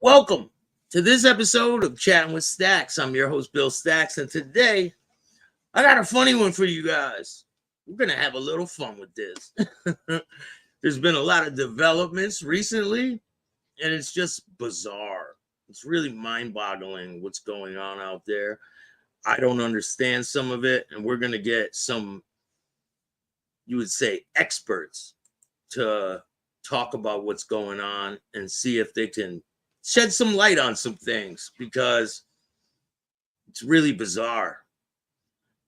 Welcome to this episode of Chatting with Staxx. I'm your host, Bill Staxx, and today I got a funny one for you guys. We're going to have a little fun with this. There's been a lot of developments recently, and it's just bizarre. It's really mind-boggling what's going on out there. I don't understand some of it, and we're going to get some, you would say, experts to talk about what's going on and see if they can shed some light on some things, because it's really bizarre.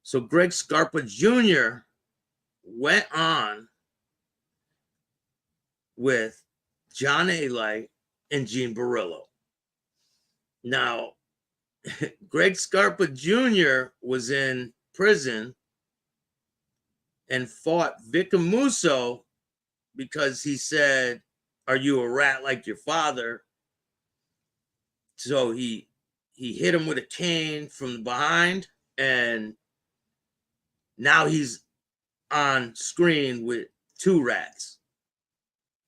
So Greg Scarpa Jr. went on with John A. Light and Gene Barillo. Now, Greg Scarpa Jr. was in prison and fought Vic Musso because he said, "Are you a rat like your father?" So he hit him with a cane from behind, and now he's on screen with two rats.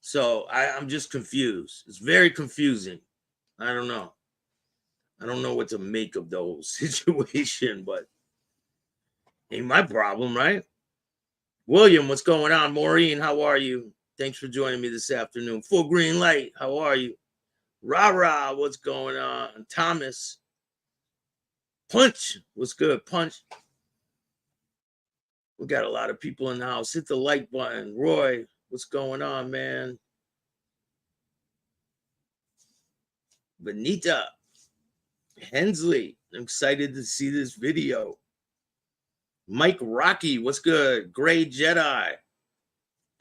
So I'm just confused. It's very confusing. I don't know what to make of the whole situation, but ain't my problem, right? William, what's going on? Maureen, how are you? Thanks for joining me this afternoon. Full Green Light, how are you? Rah, what's going on? Thomas. Punch, what's good? Punch. We got a lot of people in the house. Hit the like button. Roy, what's going on, man? Benita. Hensley, I'm excited to see this video. Mike Rocky, what's good? Gray Jedi.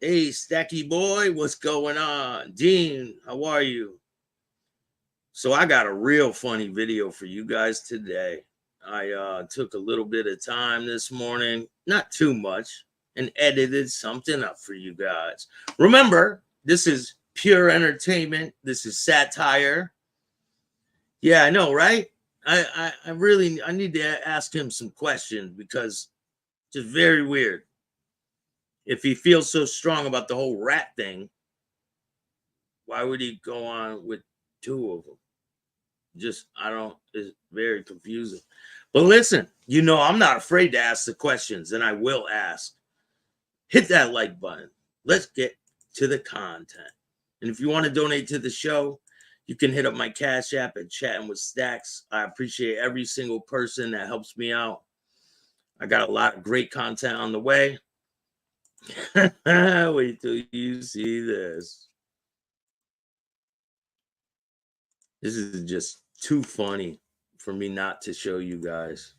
Hey, Stacky Boy, what's going on? Dean, how are you? So I got a real funny video for you guys today. I took a little bit of time this morning, not too much, and edited something up for you guys. Remember, this is pure entertainment. This is satire. Yeah, I know, right? I need to ask him some questions, because it's just very weird. If he feels so strong about the whole rat thing, why would he go on with two of them? It's very confusing. But listen, I'm not afraid to ask the questions, and I will ask. Hit that like button. Let's get to the content. And if you want to donate to the show, you can hit up my Cash App at Chatting with Staxx. I appreciate every single person that helps me out. I got a lot of great content on the way. Wait till you see this. This is just too funny for me not to show you guys.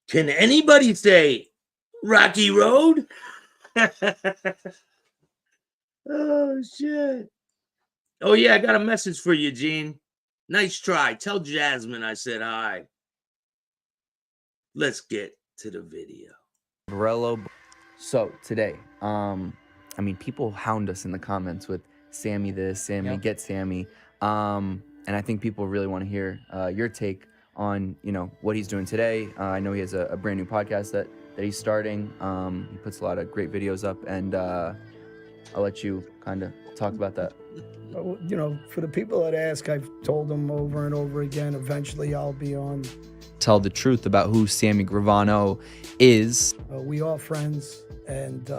Can anybody say Rocky Road? Oh, shit. Oh, yeah, I got a message for you, Gene. Nice try. Tell Jasmine I said hi. Let's get to the video. Barillo. So today, people hound us in the comments with Sammy this, Sammy, get Sammy. And I think people really want to hear your take on, what he's doing today. I know he has a brand new podcast that he's starting. He puts a lot of great videos up, and I'll let you kind of talk about that. For the people that ask, I've told them over and over again, eventually I'll be on. Tell the truth about who Sammy Gravano is. We are friends, and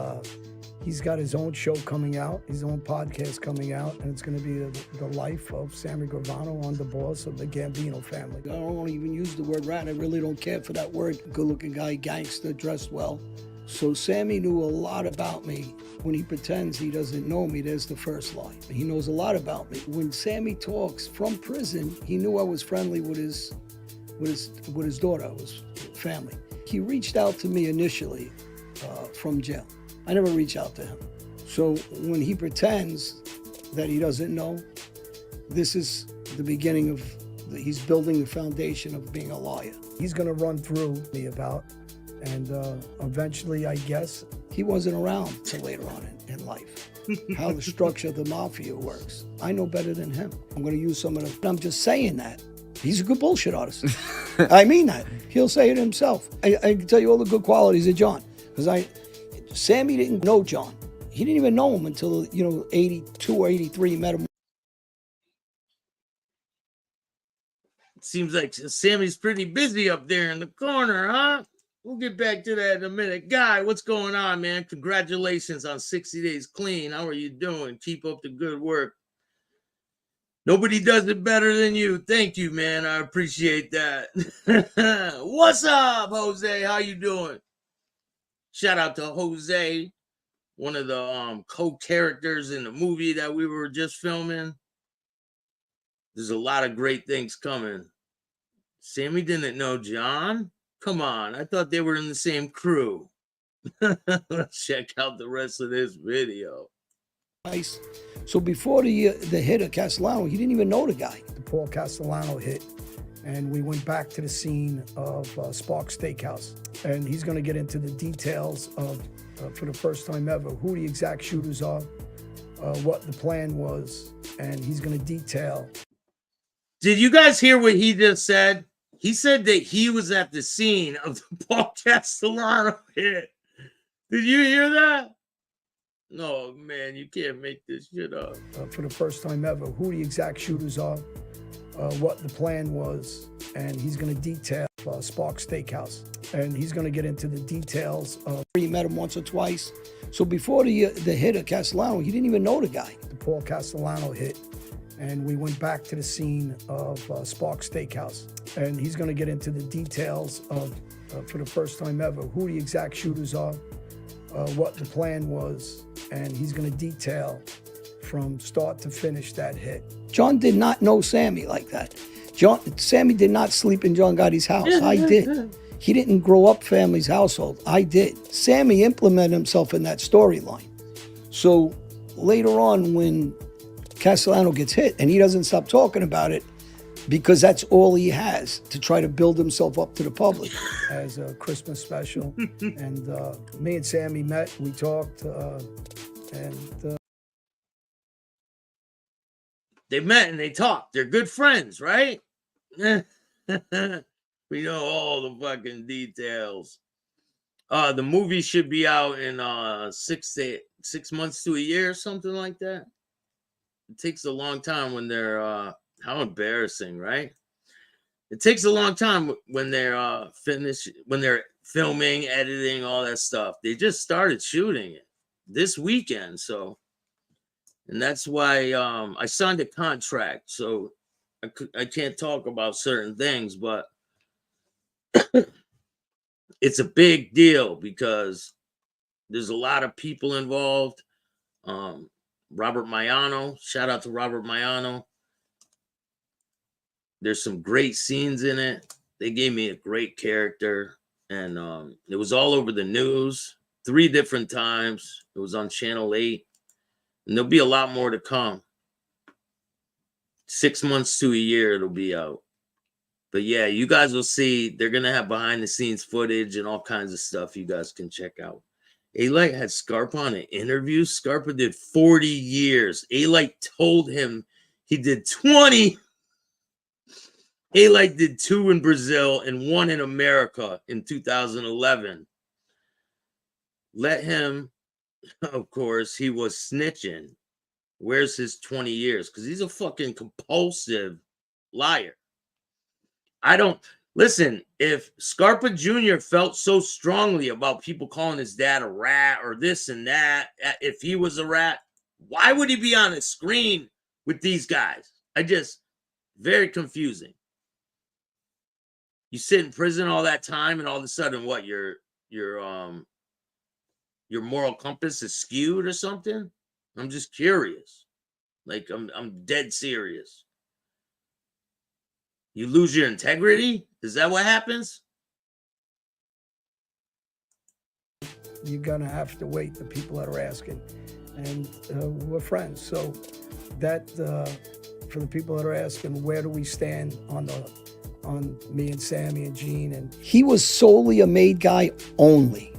he's got his own show coming out, his own podcast coming out, and it's going to be the life of Sammy Gravano on the boss of the Gambino family. I don't even use the word rat. I really don't care for that word. Good-looking guy, gangster, dressed well. So Sammy knew a lot about me. When he pretends he doesn't know me, there's the first lie. He knows a lot about me. When Sammy talks from prison, he knew I was friendly with his daughter, his family. He reached out to me initially from jail. I never reached out to him. So when he pretends that he doesn't know, this is the beginning of, he's building the foundation of being a liar. He's going to run through me about, and eventually, I guess, he wasn't around till later on in life. How the structure of the Mafia works. I know better than him. I'm going to use some of the, I'm just saying that. He's a good bullshit artist. I mean that. He'll say it himself. I can tell you all the good qualities of John. Because Sammy didn't know John. He didn't even know him until, 82 or 83, he met him. Seems like Sammy's pretty busy up there in the corner, huh? We'll get back to that in a minute. Guy, what's going on, man? Congratulations on 60 Days Clean. How are you doing? Keep up the good work. Nobody does it better than you. Thank you, man. I appreciate that. What's up, Jose? How you doing? Shout out to Jose, one of the co-characters in the movie that we were just filming. There's a lot of great things coming. Sammy didn't know John? Come on, I thought they were in the same crew. Let's check out the rest of this video. Nice. So before the hit of Castellano, he didn't even know the guy. The Paul Castellano hit, and we went back to the scene of Sparks Steakhouse. And he's going to get into the details of, for the first time ever, who the exact shooters are, what the plan was, and he's going to detail. Did you guys hear what he just said? He said that he was at the scene of the Paul Castellano hit. Did you hear that? No, man, you can't make this shit up. For the first time ever, who the exact shooters are, what the plan was, and he's going to detail Sparks Steakhouse. And he's going to get into the details of... He met him once or twice. So before the hit of Castellano, he didn't even know the guy. The Paul Castellano hit, and we went back to the scene of Sparks Steakhouse. And he's going to get into the details of, for the first time ever, who the exact shooters are, what the plan was, and he's going to detail from start to finish that hit. John did not know Sammy like that. Sammy did not sleep in John Gotti's house. I did. He didn't grow up family's household. I did. Sammy implemented himself in that storyline. So later on, when Castellano gets hit, and he doesn't stop talking about it, because that's all he has to try to build himself up to the public. As a Christmas special, and me and Sammy met, we talked, and... They met and they talked. They're good friends, right? We know all the fucking details. The movie should be out in 6 months to a year, something like that. It takes a long time when they're... how embarrassing, right? It takes a long time when they're finished, when they're filming, editing, all that stuff. They just started shooting it this weekend, so, and that's why I signed a contract, so I can't talk about certain things, but it's a big deal because there's a lot of people involved. Robert Maiano, shout out to Robert Maiano. There's some great scenes in it. They gave me a great character, and it was all over the news 3 different times. It was on Channel 8, and there'll be a lot more to come. 6 months to a year, it'll be out. But yeah, you guys will see. They're going to have behind-the-scenes footage and all kinds of stuff you guys can check out. A-Light had Scarpa on an interview. Scarpa did 40 years. A-Light told him he did 20. A-Light did 2 in Brazil and 1 in America in 2011. Let him, of course, he was snitching. Where's his 20 years? Because he's a fucking compulsive liar. I don't, listen, if Scarpa Jr. felt so strongly about people calling his dad a rat or this and that, if he was a rat, why would he be on a screen with these guys? Very confusing. You sit in prison all that time, and all of a sudden, what, your moral compass is skewed or something? I'm just curious. Like, I'm dead serious. You lose your integrity? Is that what happens? You're gonna have to wait. The people that are asking, and we're friends. So that for the people that are asking, where do we stand on me and Sammy and Gene? And he was solely a made guy only.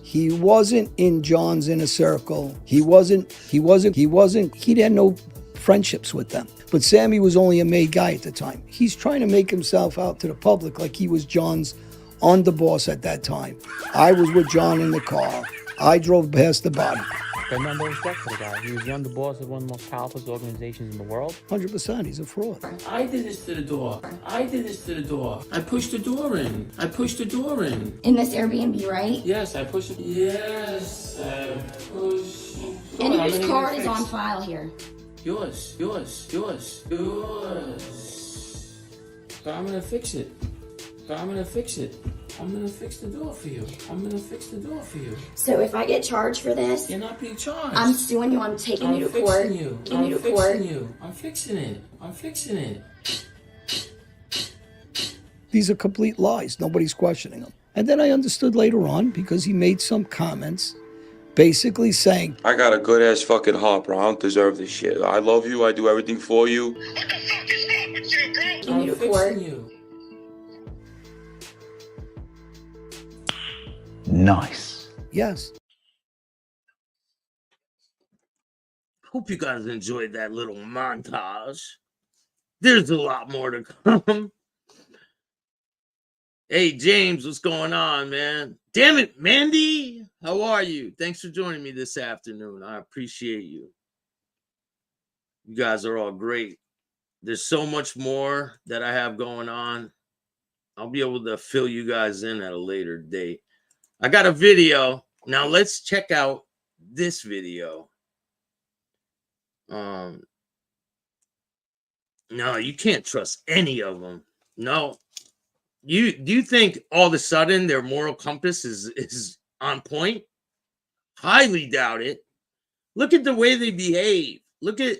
He wasn't in John's inner circle. He had no friendships with them. But Sammy was only a made guy at the time. He's trying to make himself out to the public like he was John's underboss at that time. I was with John in the car. I drove past the body. I got no respect for the guy. He was the underboss of one of the most powerful organizations in the world. 100%, he's a fraud. I did this to the door. I did this to the door. I pushed the door in. I pushed the door in. In this Airbnb, right? Yes, I pushed it. Yes, I pushed it. And whose card is on file here? Yours. But I'm gonna fix it. I'm gonna fix the door for you. So if I get charged for this, You're not being charged. I'm suing you. I'm taking you to court. Taking you to court. I'm fixing it. These are complete lies. Nobody's questioning them. And then I understood later on because he made some comments basically saying, I got a good ass fucking heart, bro. I don't deserve this shit. I love you. I do everything for you. Taking you to court. Nice. yes, Hope you guys enjoyed that little montage. There's a lot more to come. Hey, James, what's going on, man? Damn it, Mandy. How are you? Thanks for joining me this afternoon. I appreciate you. You guys are all great. There's so much more that I have going on. I'll be able to fill you guys in at a later date. I got a video. Now let's check out this video. No, you can't trust any of them. No. Do you think all of a sudden their moral compass is on point? Highly doubt it. Look at the way they behave. Look at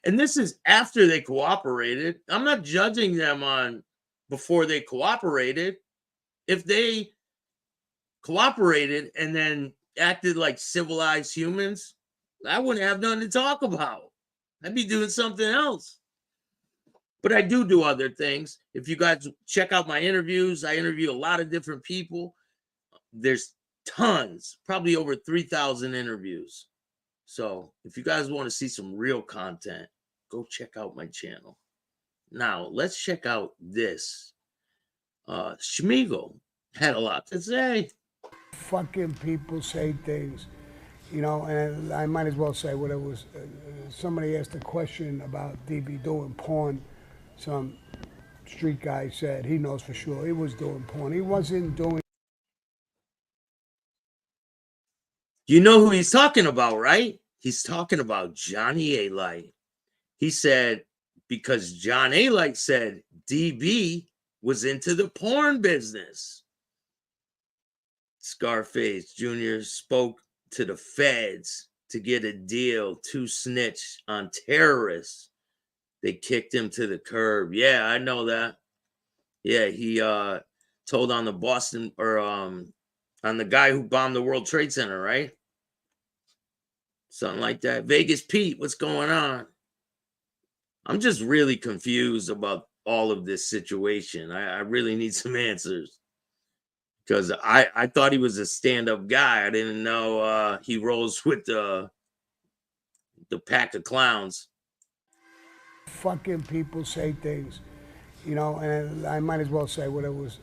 and this is after they cooperated. I'm not judging them on before they cooperated. If they cooperated and then acted like civilized humans, I wouldn't have nothing to talk about. I'd be doing something else. But I do other things. If you guys check out my interviews, I interview a lot of different people. There's tons, probably over 3,000 interviews. So if you guys want to see some real content, go check out my channel. Now, let's check out this. Schmiegel had a lot to say. Fucking people say things, you know, and I might as well say what it was. Somebody asked a question about DB doing porn. Some street guy said he knows for sure he was doing porn. He wasn't doing. You know who he's talking about, right? He's talking about Johnny A-Light. He said, because John A-Light said DB was into the porn business. Scarface Jr. spoke to the feds to get a deal to snitch on terrorists. They kicked him to the curb. Yeah, I know that. Yeah, he told on the Boston or on the guy who bombed the World Trade Center, right? Something like that. Vegas Pete, what's going on? I'm just really confused about all of this situation. I really need some answers. Because I thought he was a stand-up guy. I didn't know he rolls with the pack of clowns. Fucking people say things, you know, and I might as well say what it was.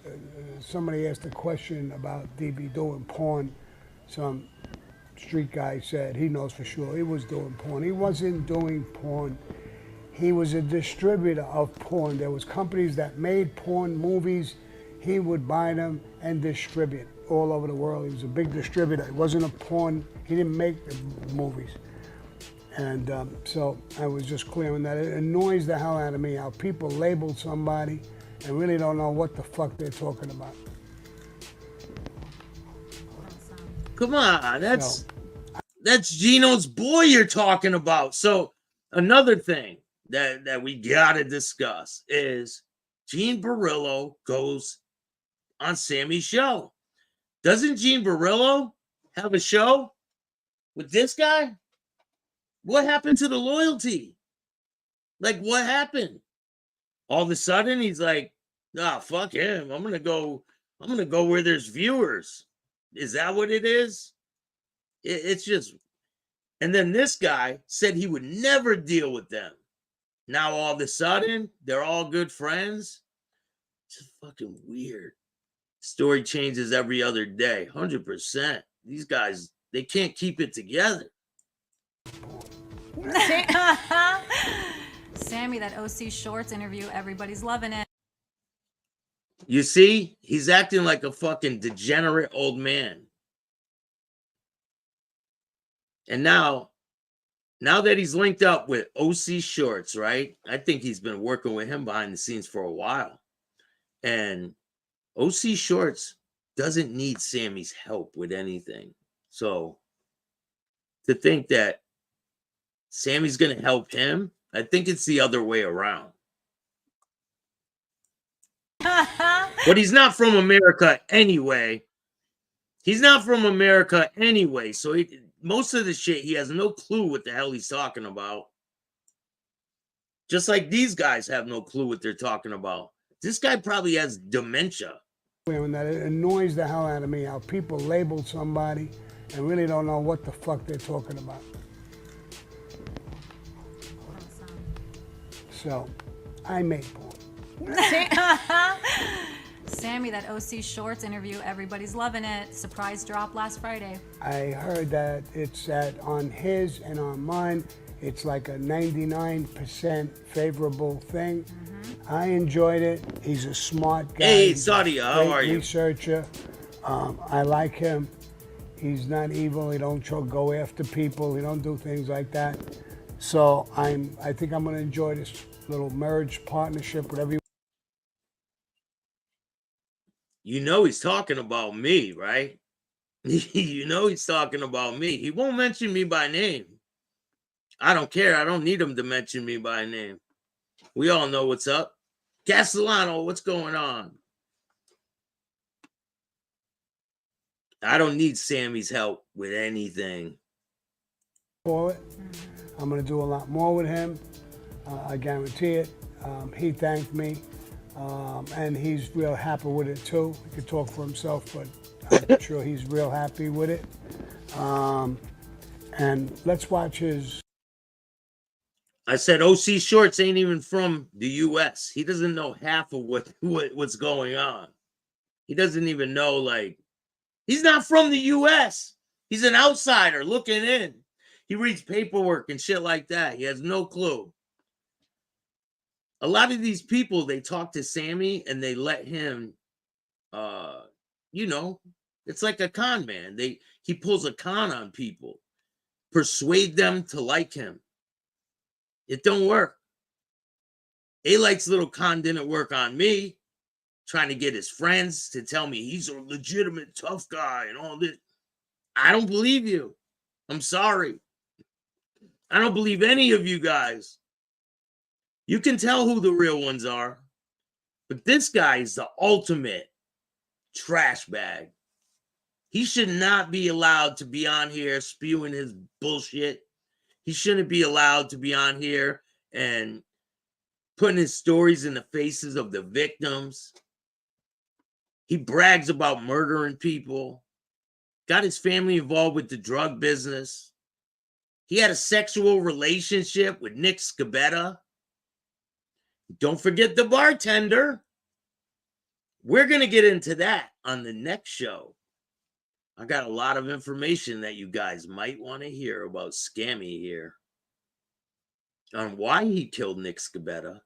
Somebody asked a question about DB doing porn. Some street guy said he knows for sure he was doing porn. He wasn't doing porn. He was a distributor of porn. There was companies that made porn movies. He would buy them and distribute all over the world. He was a big distributor. It wasn't a porn. He didn't make the movies. And so I was just clearing that. It annoys the hell out of me how people label somebody and really don't know what the fuck they're talking about. Come on, that's Gino's boy you're talking about. So another thing that we gotta discuss is Gene Barillo goes on Sammy's show. Doesn't Gene Barillo have a show with this guy? What happened to the loyalty? Like, what happened? All of a sudden, he's like, fuck him. I'm gonna go where there's viewers. Is that what it is? It's just, and then this guy said he would never deal with them. Now all of a sudden, they're all good friends. It's just fucking weird. Story changes every other day, 100%. these guys, they can't keep it together. Sammy, that OC Shorts interview, everybody's loving it. You see, he's acting like a fucking degenerate old man. And now that he's linked up with OC Shorts, right? I think he's been working with him behind the scenes for a while. And OC Shorts doesn't need Sammy's help with anything. So to think that Sammy's going to help him, I think it's the other way around. But he's not from America anyway. He's not from America anyway. So most of the shit, he has no clue what the hell he's talking about. Just like these guys have no clue what they're talking about. This guy probably has dementia. And that it annoys the hell out of me how people label somebody and really don't know what the fuck they're talking about. So, I make porn. Sammy, that OC Shorts interview, everybody's loving it. Surprise drop last Friday. I heard that it's on his and on mine, it's like a 99% favorable thing. I enjoyed it. He's a smart guy. Hey, Sadia, how are you? Researcher. I like him. He's not evil. He don't go after people. He don't do things like that. So I think I'm going to enjoy this little merge partnership, whatever you. You know he's talking about me, right? You know he's talking about me. He won't mention me by name. I don't care. I don't need him to mention me by name. We all know what's up. Castellano, what's going on? I don't need Sammy's help with anything. For it. I'm going to do a lot more with him. I guarantee it. He thanked me. And he's real happy with it too. He could talk for himself, but I'm sure he's real happy with it. And let's watch his. I said OC Shorts ain't even from the U.S. He doesn't know half of what's going on. He doesn't even know, like, he's not from the U.S. He's an outsider looking in. He reads paperwork and shit like that. He has no clue. A lot of these people, they talk to Sammy and they let him, you know, it's like a con man. He pulls a con on people, persuade them to like him. It don't work. A-Like's little con didn't work on me, trying to get his friends to tell me he's a legitimate tough guy and all this. I don't believe you. I'm sorry. I don't believe any of you guys. You can tell who the real ones are, but this guy is the ultimate trash bag. He should not be allowed to be on here spewing his bullshit. He shouldn't be allowed to be on here and putting his stories in the faces of the victims. He brags about murdering people, got his family involved with the drug business. He had a sexual relationship with Nick Scabetta. Don't forget the bartender. We're going to get into that on the next show. I got a lot of information that you guys might want to hear about Scammy here on why he killed Nick Scabetta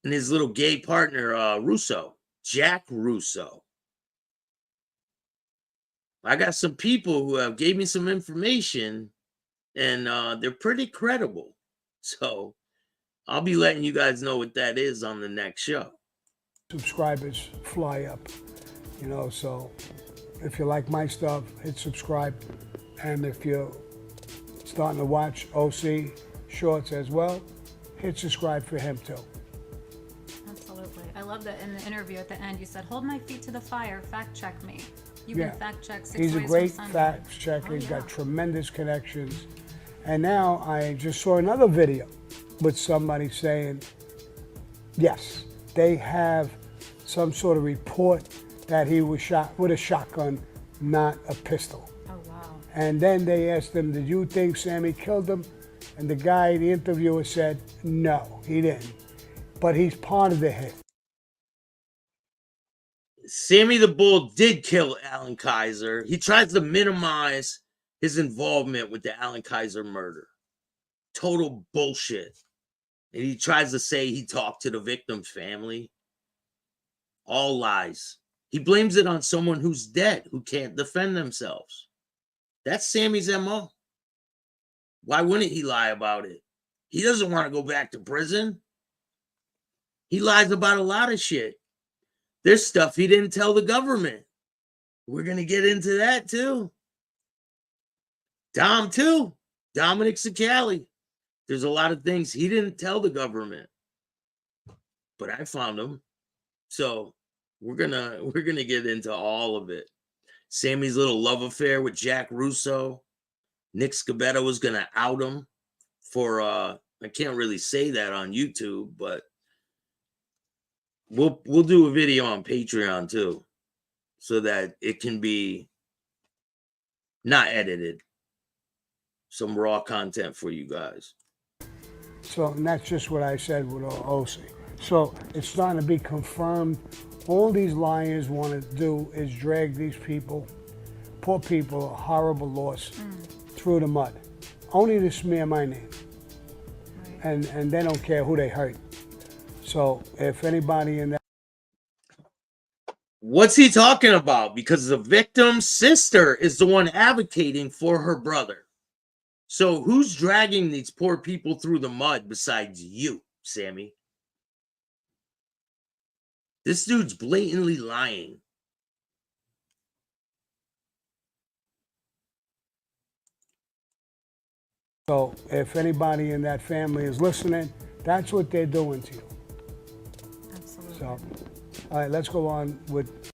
and his little gay partner, Russo, Jack Russo. I got some people who have gave me some information and they're pretty credible. So I'll be letting you guys know what that is on the next show. Subscribers fly up, you know, so if you like my stuff, hit subscribe. And if you're starting to watch OC Shorts as well, hit subscribe for him too. Absolutely. I love that in the interview at the end, you said, hold my feet to the fire, fact check me. You can fact check 6 He's a ways great from Sunday. fact checker. He's got tremendous connections. And now I just saw another video with somebody saying, yes, they have some sort of report that he was shot with a shotgun, not a pistol. Oh, wow. And then they asked him, did you think Sammy killed him? And the guy, the interviewer said, no, he didn't. But he's part of the hit. Sammy the Bull did kill Alan Kaiser. He tries to minimize his involvement with the Alan Kaiser murder. Total bullshit. And he tries to say he talked to the victim's family. All lies. He blames it on someone who's dead, who can't defend themselves. That's Sammy's MO. Why wouldn't he lie about it? He doesn't want to go back to prison. He lies about a lot of shit. There's stuff he didn't tell the government. We're going to get into that too. Dom too. Dominic Sicali. There's a lot of things he didn't tell the government. But I found them. So we're gonna get into all of it. Sammy's little love affair with Jack Russo. Nick Scabetta was gonna out him for I can't really say that on YouTube, but we'll do a video on Patreon too, so that it can be not edited. Some raw content for you guys. So, and that's just what I said with OC. So it's starting to be confirmed. All these liars want to do is drag these people, poor people, a horrible loss, through the mud, only to smear my name. Right. And they don't care who they hurt. So if anybody in that... What's he talking about? Because the victim's sister is the one advocating for her brother. So who's dragging these poor people through the mud besides you, Sammy? This dude's blatantly lying. So if anybody in that family is listening, that's what they're doing to you. Absolutely. So, all right, let's go on with...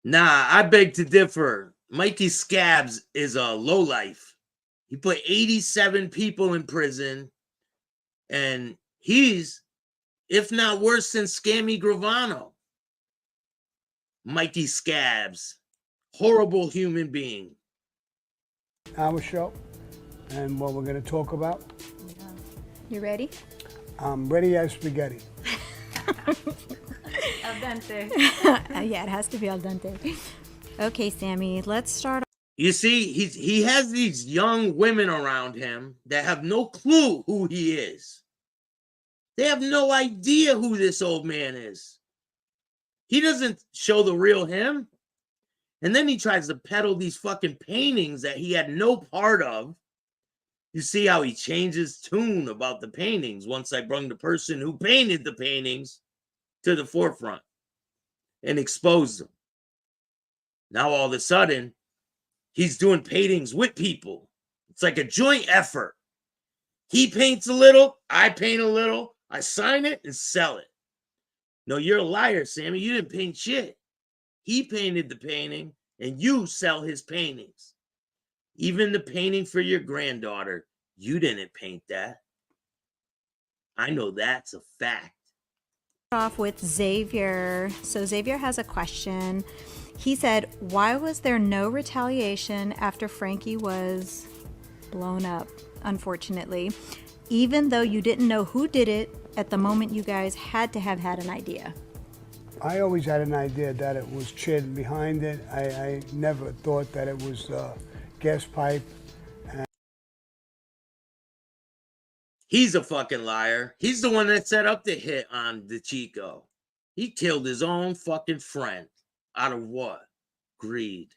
Nah, I beg to differ. Mikey Scabs is a lowlife. He put 87 people in prison, and he's, if not worse than Scammy Gravano. Mikey Scabs, horrible human being. Our show and what we're going to talk about. Yeah. You ready? I'm ready as spaghetti. Al dente. Yeah, it has to be al dente. Okay, Sammy, let's start. You see, he has these young women around him that have no clue who he is. They have no idea who this old man is. He doesn't show the real him. And then he tries to peddle these fucking paintings that he had no part of. You see how he changes tune about the paintings once I brought the person who painted the paintings to the forefront and exposed them. Now all of a sudden, he's doing paintings with people. It's like a joint effort. He paints a little, I paint a little, I sign it and sell it. No, you're a liar, Sammy. You didn't paint shit. He painted the painting and you sell his paintings. Even the painting for your granddaughter, you didn't paint that. I know that's a fact. Off with Xavier. So Xavier has a question. He said, why was there no retaliation after Frankie was blown up, unfortunately, even though you didn't know who did it at the moment? You guys had to have had an idea. I always had an idea that it was Chid behind it. I never thought that it was gas pipe. He's a fucking liar. He's the one that set up the hit on the Chico. He killed his own fucking friend. Out of what? Greed.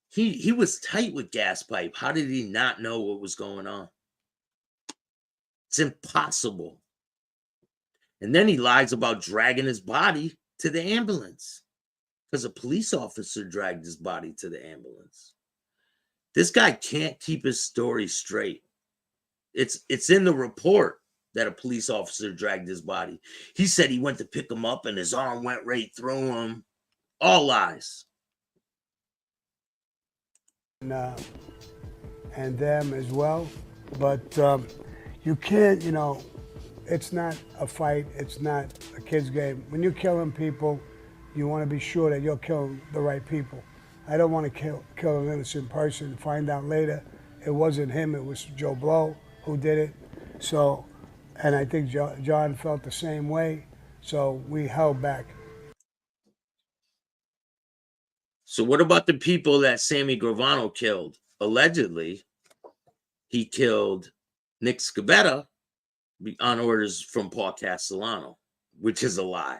He was tight with gas pipe. How did he not know what was going on? It's impossible. And then he lies about dragging his body to the ambulance because a police officer dragged his body to the ambulance. This guy can't keep his story straight. It's in the report that a police officer dragged his body. He said he went to pick him up and his arm went right through him. All lies. And them as well. But you can't, it's not a fight. It's not a kid's game. When you're killing people, you want to be sure that you're killing the right people. I don't want to kill an innocent person, find out later it wasn't him, it was Joe Blow who did it. So, and I think John felt the same way, so we held back. So what about the people that Sammy Gravano killed? Allegedly, he killed Nick Scavetta on orders from Paul Castellano, which is a lie.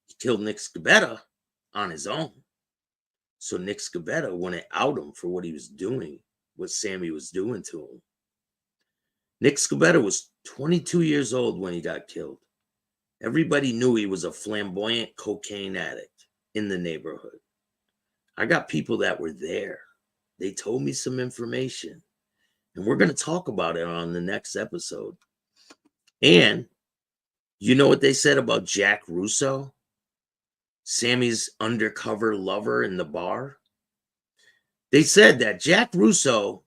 He killed Nick Scavetta on his own. So Nick Scavetta wouldn't out him for what he was doing, what Sammy was doing to him. Nick Scavetta was 22 years old when he got killed. Everybody knew he was a flamboyant cocaine addict in the neighborhood. I got people that were there. They told me some information, and we're going to talk about it on the next episode. And you know what they said about Jack Russo, Sammy's undercover lover in the bar? They said that Jack Russo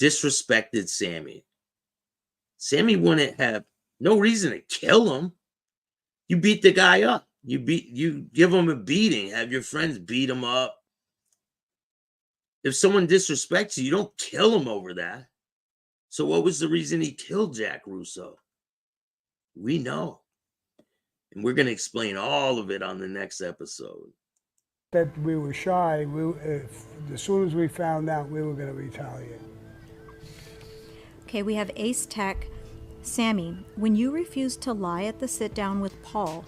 disrespected Sammy. Sammy wouldn't have no reason to kill him. You beat the guy up. You give him a beating. Have your friends beat him up. If someone disrespects you, you don't kill him over that. So what was the reason he killed Jack Russo? We know. And we're going to explain all of it on the next episode. That we were shy. As soon as we found out, we were going to retaliate. Okay, we have Ace Tech. Sammy, when you refused to lie at the sit-down with Paul,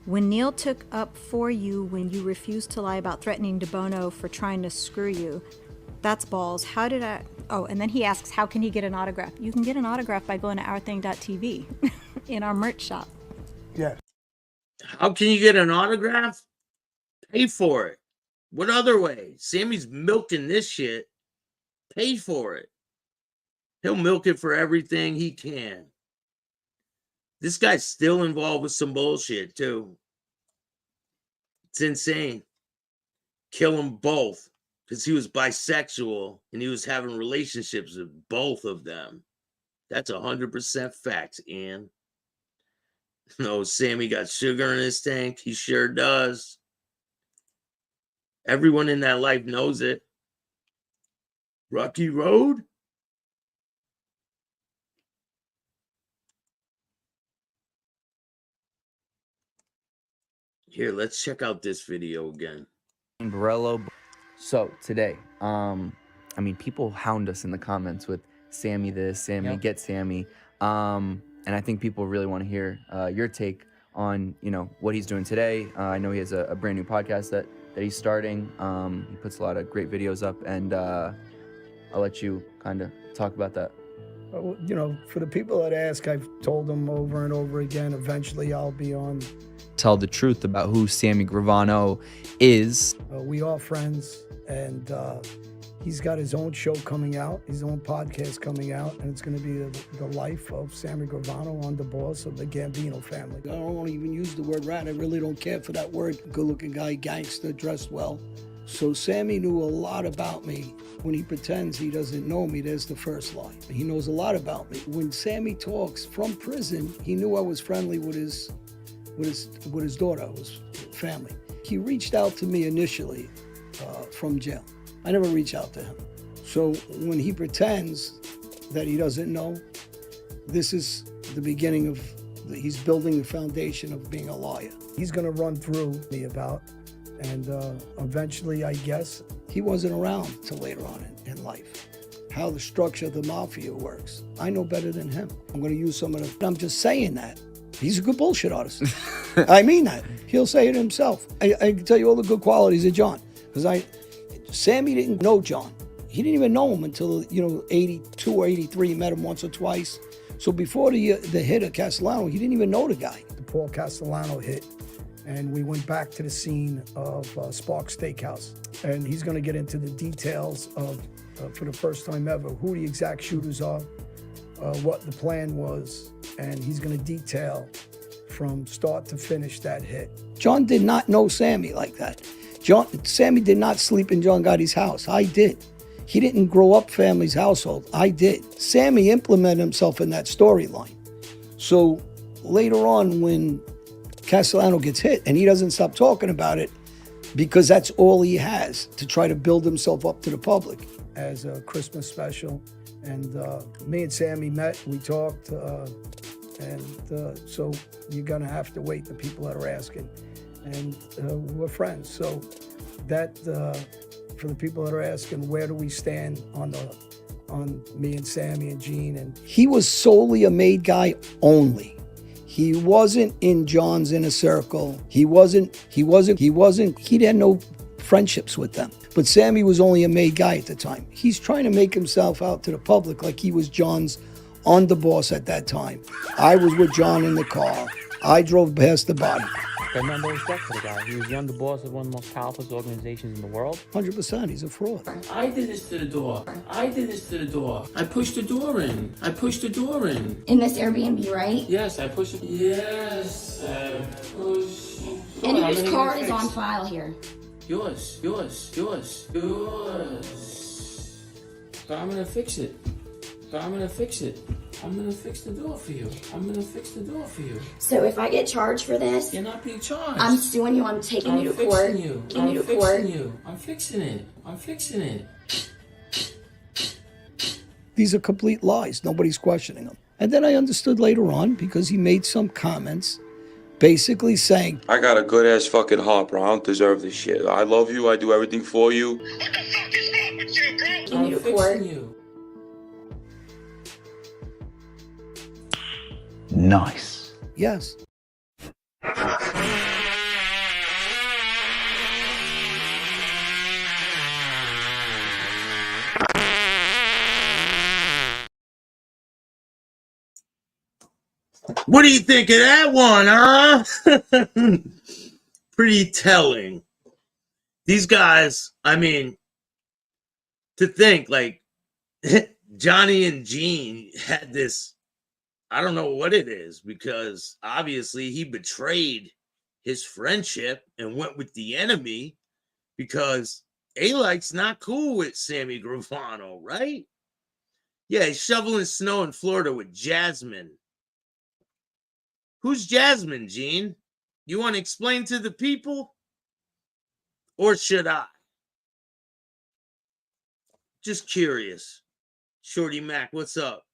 when Neil took up for you when you refused to lie about threatening DeBono for trying to screw you, that's balls. How did I... Oh, and then he asks, how can he get an autograph? You can get an autograph by going to ourthing.tv in our merch shop. Yes. How can you get an autograph? Pay for it. What other way? Sammy's milking this shit. Pay for it. He'll milk it for everything he can. This guy's still involved with some bullshit, too. It's insane. Kill them both because he was bisexual and he was having relationships with both of them. That's 100% fact, Ian. No, Sammy got sugar in his tank. He sure does. Everyone in that life knows it. Rocky Road? Here, let's check out this video again. Borello. So today, I mean, people hound us in the comments with Sammy this, Sammy, get Sammy. And I think people really want to hear your take on, you know, what he's doing today. I know he has a brand new podcast that he's starting. He puts a lot of great videos up, and I'll let you kind of talk about that. You know, for the people that ask, I've told them over and over again, eventually I'll be on. Tell the truth about who Sammy Gravano is. We are friends, and he's got his own show coming out, his own podcast coming out, and it's going to be the life of Sammy Gravano on the boss of the Gambino family. I don't want to even use the word rat. I really don't care for that word. Good-looking guy, gangster, dressed well. So Sammy knew a lot about me. When he pretends he doesn't know me, there's the first lie. He knows a lot about me. When Sammy talks from prison, he knew I was friendly with his daughter, his family. He reached out to me initially from jail. I never reach out to him. So when he pretends that he doesn't know, this is the beginning of, he's building the foundation of being a liar. He's going to run through me about, and eventually, I guess, he wasn't around till later on in life. How the structure of the Mafia works, I know better than him. I'm going to use some of the, I'm just saying that. He's a good bullshit artist. I mean that. He'll say it himself. I can tell you all the good qualities of John. Because Sammy didn't know John. He didn't even know him until, 82 or 83. He met him once or twice. So before the hit of Castellano, he didn't even know the guy. The Paul Castellano hit, and we went back to the scene of Sparks Steakhouse. And he's going to get into the details of, for the first time ever, who the exact shooters are, what the plan was, and he's going to detail from start to finish that hit. John did not know Sammy like that. Sammy did not sleep in John Gotti's house. I did. He didn't grow up family's household. I did. Sammy implemented himself in that storyline. So later on, when Castellano gets hit, and he doesn't stop talking about it because that's all he has to try to build himself up to the public. As a Christmas special, and me and Sammy met, we talked, so you're gonna have to wait, the people that are asking, and we're friends. So that for the people that are asking, where do we stand on me and Sammy and Gene? And he was solely a made guy only. He wasn't in John's inner circle. He had no friendships with them. But Sammy was only a made guy at the time. He's trying to make himself out to the public like he was John's underboss at that time. I was with John in the car. I drove past the body. I remember respect for the guy. He was the underboss of one of the most powerful organizations in the world. 100%, he's a fraud. I did this to the door. I did this to the door. I pushed the door in. I pushed the door in. In this Airbnb, right? Yes, I pushed it. Yes, I pushed it. And whose card is on file here? Yours. But I'm gonna fix it. I'm gonna fix the door for you. So if I get charged for this, You're not being charged. I'm suing you. I'm taking you to court. I'm fixing it. These are complete lies. Nobody's questioning them. And then I understood later on, because he made some comments basically saying, I got a good ass fucking heart, bro. I don't deserve this shit. I love you. I do everything for you. Taking you to court. Nice. yes. What do you think of that one, huh? Pretty telling. These guys, I mean, to think like Johnny and Gene had this, I don't know what it is, because obviously he betrayed his friendship and went with the enemy because A-Light's not cool with Sammy Gravano, right? Yeah, he's shoveling snow in Florida with Jasmine. Who's Jasmine, Gene? You want to explain to the people? Or should I? Just curious. Shorty Mac, what's up?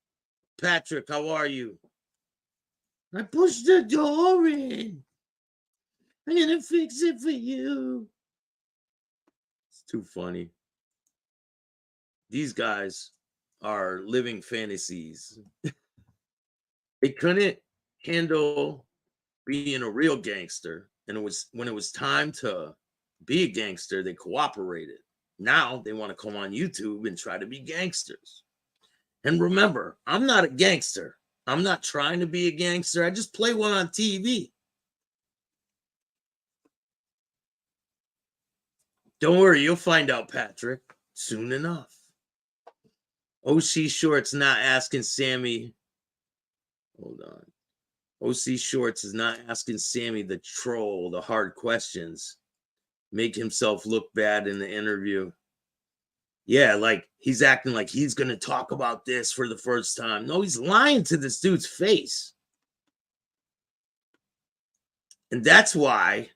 Patrick, how are you? I pushed the door in. I'm gonna fix it for you. It's too funny. These guys are living fantasies. They couldn't handle being a real gangster, and it was when it was time to be a gangster, they cooperated. Now they want to come on YouTube and try to be gangsters. And remember, I'm not a gangster. I'm not trying to be a gangster. I just play one on TV. Don't worry, you'll find out, Patrick, soon enough. OC Shorts not asking Sammy. Hold on. OC Shorts is not asking Sammy the troll the hard questions. Make himself look bad in the interview. Yeah, like he's acting like he's going to talk about this for the first time. No, he's lying to this dude's face. And that's why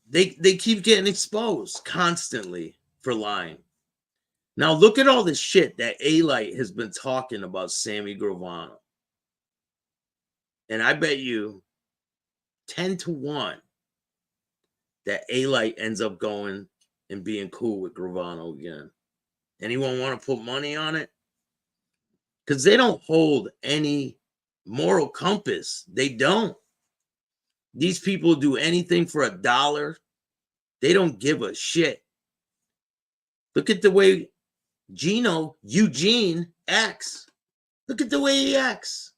they keep getting exposed constantly for lying. Now, look at all the shit that A-Light has been talking about Sammy Gravano. And I bet you 10-1 that A-Light ends up going and being cool with Gravano again. Anyone want to put money on it? Because they don't hold any moral compass. They don't. These people do anything for $1. They don't give a shit. Look at the way Eugene acts. Look at the way he acts.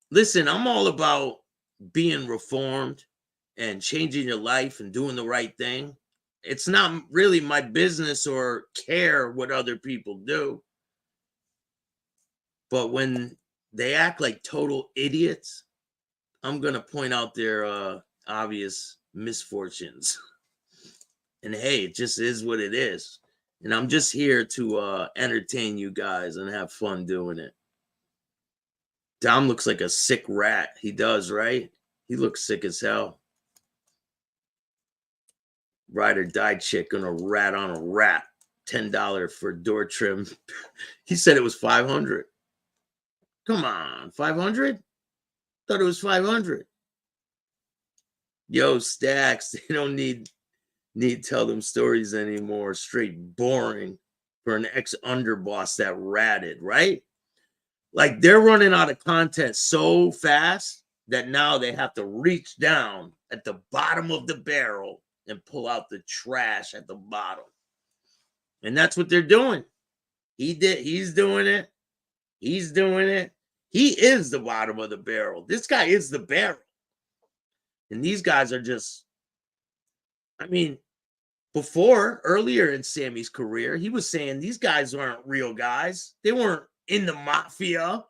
Listen, I'm all about being reformed and changing your life and doing the right thing. It's not really my business or care what other people do. But when they act like total idiots, I'm going to point out their obvious misfortunes. And hey, it just is what it is. And I'm just here to entertain you guys and have fun doing it. Dom looks like a sick rat. He does, right? He looks sick as hell. Ride or die chick gonna rat on a rat. $10 for door trim. He said it was $500. Come on, $500? Thought it was $500. Yo, Staxx, they don't need tell them stories anymore. Straight boring for an ex-underboss that ratted, right? Like they're running out of content so fast that now they have to reach down at the bottom of the barrel and pull out the trash at the bottom. And that's what they're doing. He's doing it. He's doing it. He is the bottom of the barrel. This guy is the barrel. And these guys are just, I mean, earlier in Sammy's career, he was saying these guys aren't real guys. They weren't in the Mafia.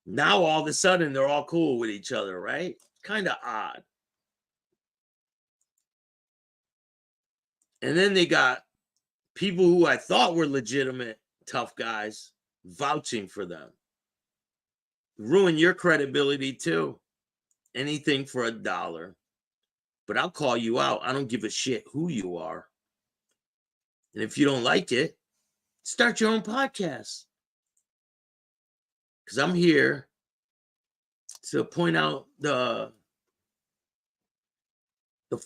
Now all of a sudden they're all cool with each other, right? Kind of odd. And then they got people who I thought were legitimate tough guys vouching for them. Ruin your credibility too. Anything for $1. But I'll call you out. I don't give a shit who you are. And if you don't like it, start your own podcast. Because I'm here to point out the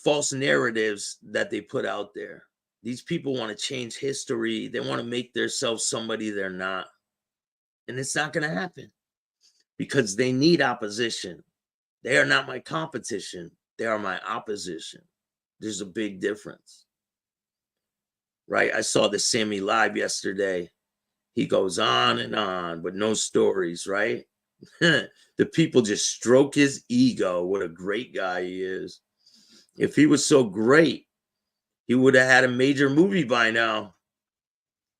false narratives that they put out there. These people want to change history. They want to make themselves somebody they're not. And it's not going to happen because they need opposition. They are not my competition. They are my opposition. There's a big difference. Right? I saw the Sammy live yesterday. He goes on, but no stories, right? The people just stroke his ego. What a great guy he is. If he was so great, he would have had a major movie by now.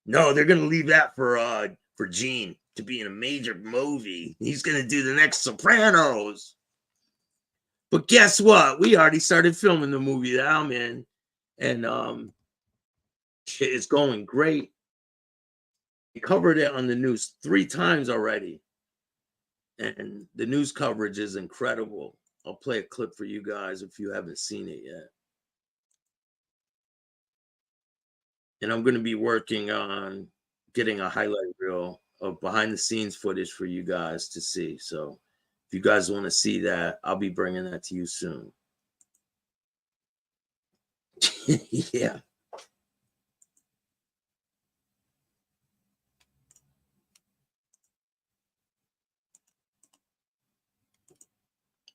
No, they're going to leave that for Gene to be in a major movie. He's going to do the next Sopranos. But guess what? We already started filming the movie that I'm in. And it's going great. We covered it on the news 3 times already. And the news coverage is incredible. I'll play a clip for you guys if you haven't seen it yet. And I'm going to be working on getting a highlight reel of behind the scenes footage for you guys to see. So if you guys want to see that, I'll be bringing that to you soon. Yeah.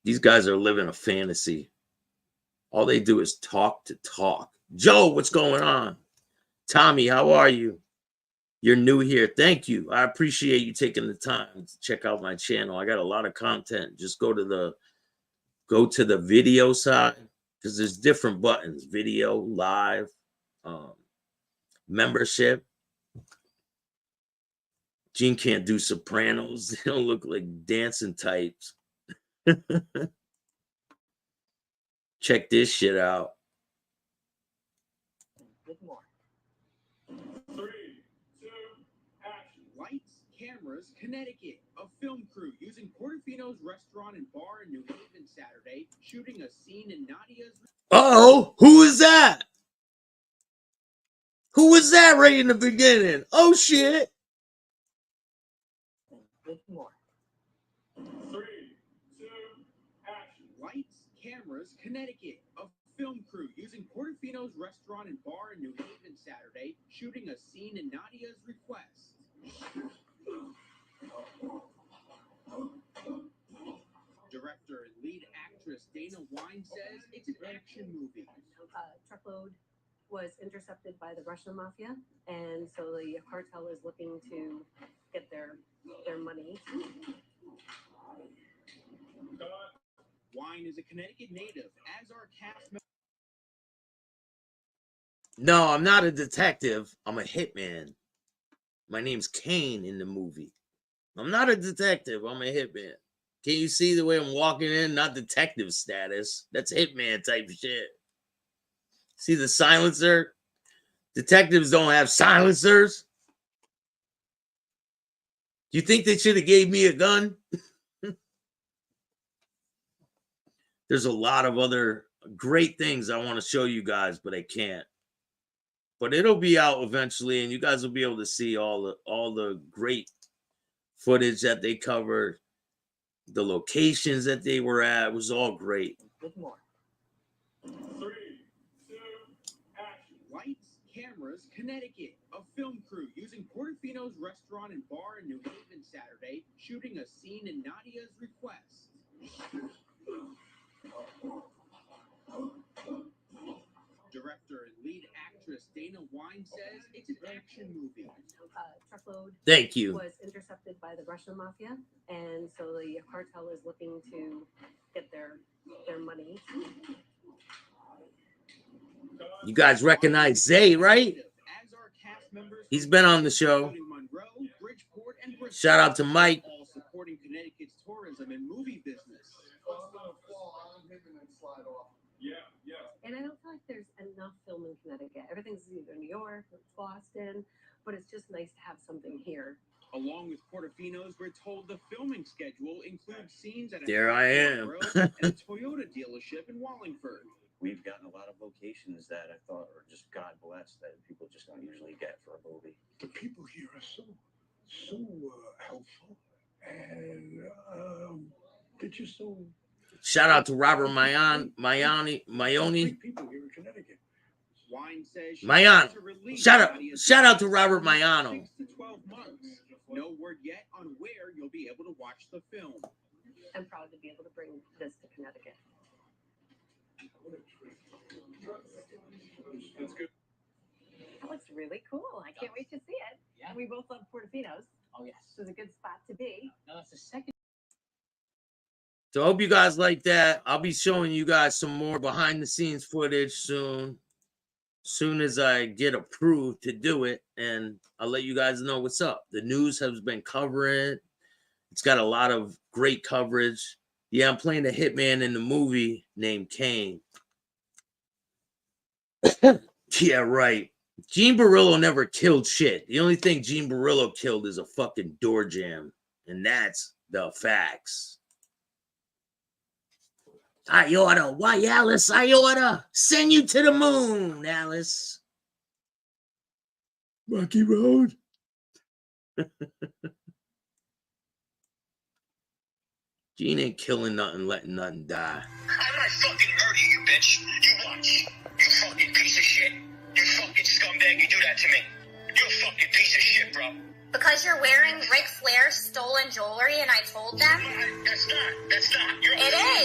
These guys are living a fantasy. All they do is talk to talk. Joe, what's going on? Tommy, how are you? You're new here. Thank you. I appreciate you taking the time to check out my channel. I got a lot of content. Just go to the video side because there's different buttons. Video, live, membership. Gene can't do Sopranos. They don't look like dancing types. Check this shit out. With more. 3, 2, action. Lights, cameras, Connecticut. A film crew using Portofino's restaurant and bar in New Haven Saturday, shooting a scene in Nadia's. Uh-oh, who is that? Who was that right in the beginning? Oh shit. With more. 3, 2, action. Lights, cameras, Connecticut. A film crew using Portofino's restaurant and bar in New Haven Saturday, shooting a scene in Nadia's request. Director and lead actress Dana Wine says it's an action movie. Truckload was intercepted by the Russian Mafia, and so the cartel is looking to get their money. Wine is a Connecticut native, as are cast members. No, I'm not a detective. I'm a hitman. My name's Kane in the movie. I'm not a detective. I'm a hitman. Can you see the way I'm walking in? Not detective status. That's hitman type shit. See the silencer? Detectives don't have silencers. You think they should have gave me a gun? There's a lot of other great things I want to show you guys, but I can't. But it'll be out eventually, and you guys will be able to see all the great footage that they covered, the locations that they were at. It was all great. With more. 3, 2, action. Lights, cameras, Connecticut. A film crew using Portofino's restaurant and bar in New Haven Saturday, shooting a scene in Nadia's request. Director and lead actress Dana Wine says it's an action movie. Truckload Thank you. was intercepted by the Russian Mafia, and so the cartel is looking to get their money. You guys recognize Zay, right? He's been on the show. Shout out to Mike. All supporting Connecticut's tourism and movie business. And I don't feel like there's enough film in Connecticut. Everything's either New York or Boston, but it's just nice to have something here. Along with Portofino's, we're told the filming schedule includes scenes at a There I am. and a Toyota dealership in Wallingford. We've gotten a lot of locations that I thought are just God blessed that people just don't usually get for a movie. The people here are so helpful, and they're just so. Shout out to Robert Mayoni. People here in Connecticut. Wine says Mayan. Shout out to Robert Mayano. 6 to 12 months. No word yet on where you'll be able to watch the film. I'm proud to be able to bring this to Connecticut. That's good. That looks really cool. I can't wait to see it. Yeah. And we both love Portofino's. Oh, yes. So it's a good spot to be. Now, that's the second. So I hope you guys like that. I'll be showing you guys some more behind the scenes footage soon as I get approved to do it, and I'll let you guys know what's up. The news has been covering it. It's got a lot of great coverage. Yeah, I'm playing a hitman in the movie named Kane. Yeah, right. Gene Barillo never killed shit. The only thing Gene Barillo killed is a fucking door jam, and that's the facts. I oughta. Why, Alice? I oughta send you to the moon, Alice. Rocky Road. Gene ain't killing nothing, letting nothing die. I'm gonna fucking murder you, bitch. You watch. You fucking piece of shit. You fucking scumbag. You do that to me. You're a fucking piece of shit, bro. Because you're wearing Ric Flair's stolen jewelry and I told them? That's not. You're a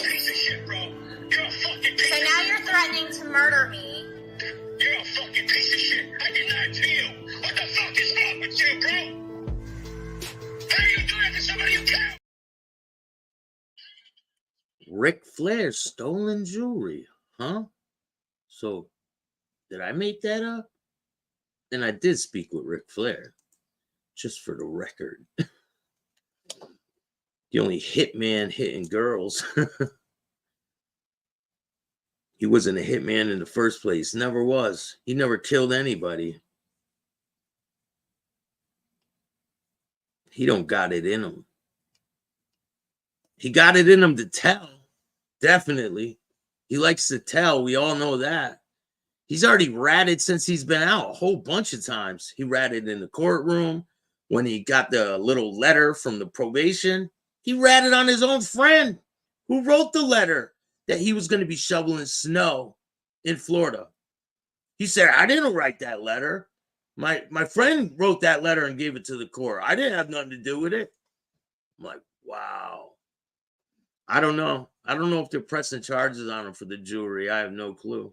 piece of shit, bro. You're a fucking piece of shit. So now you're threatening to murder me. You're a fucking piece of shit. I did that to you. What the fuck is wrong with you, bro? How do you do that to somebody you care? Ric Flair's stolen jewelry, huh? So, did I make that up? And I did speak with Ric Flair, just for the record. The only hitman hitting girls. He wasn't a hitman in the first place. Never was. He never killed anybody. He don't got it in him. He got it in him to tell. Definitely. He likes to tell. We all know that. He's already ratted since he's been out a whole bunch of times. He ratted in the courtroom when he got the little letter from the probation. He ratted on his own friend who wrote the letter that he was going to be shoveling snow in Florida. He said, I didn't write that letter. My friend wrote that letter and gave it to the court. I didn't have nothing to do with it. I'm like, wow. I don't know. I don't know if they're pressing charges on him for the jewelry. I have no clue.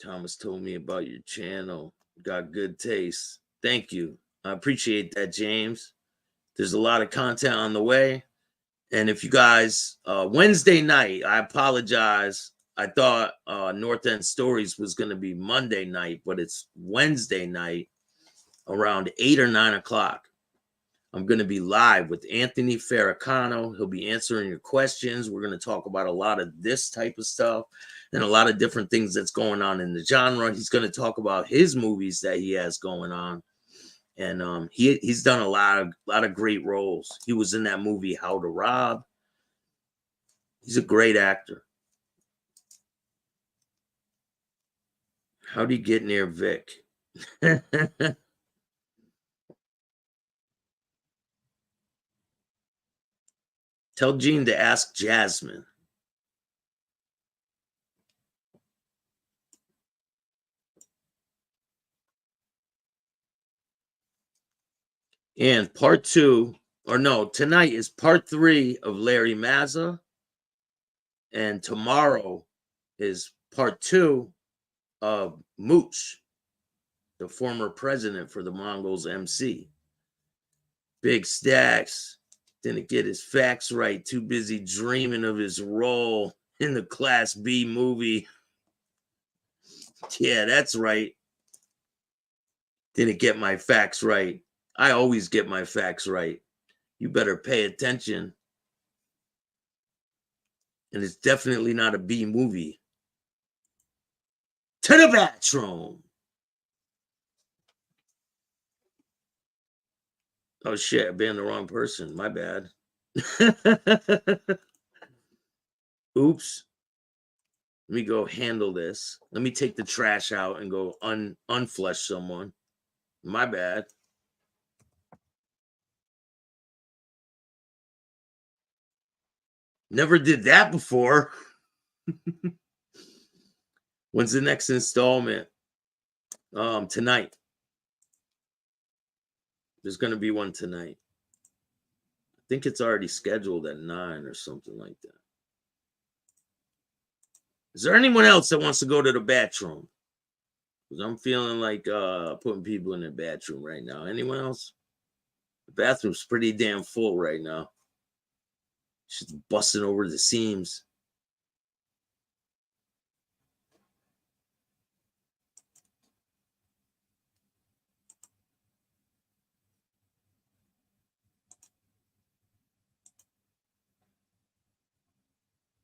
Thomas told me about your channel. Got good taste. Thank you. I appreciate that, James. There's a lot of content on the way. And if you guys, Wednesday night, I apologize. I thought North End Stories was going to be Monday night, but it's Wednesday night around 8 or 9 o'clock. I'm going to be live with Anthony Farrakano. He'll be answering your questions. We're going to talk about a lot of this type of stuff and a lot of different things that's going on in the genre. He's going to talk about his movies that he has going on. And he's done a lot of great roles. He was in that movie How to Rob. He's a great actor. How'd he get near Vic? Tell Gene to ask Jasmine. And part 2, or no, tonight is part 3 of Larry Mazza. And tomorrow is part 2 of Mooch, the former president for the Mongols MC. Big Staxx didn't get his facts right, too busy dreaming of his role in the Class B movie. Yeah, that's right. Didn't get my facts right. I always get my facts right. You better pay attention. And it's definitely not a B movie. To the bathroom. Oh shit, I banned the wrong person. My bad. Oops. Let me go handle this. Let me take the trash out and go unflesh someone. My bad. Never did that before. When's the next installment? Tonight. There's going to be one tonight. I think it's already scheduled at 9 or something like that. Is there anyone else that wants to go to the bathroom? Because I'm feeling like putting people in the bathroom right now. Anyone else? The bathroom's pretty damn full right now. She's busting over the seams.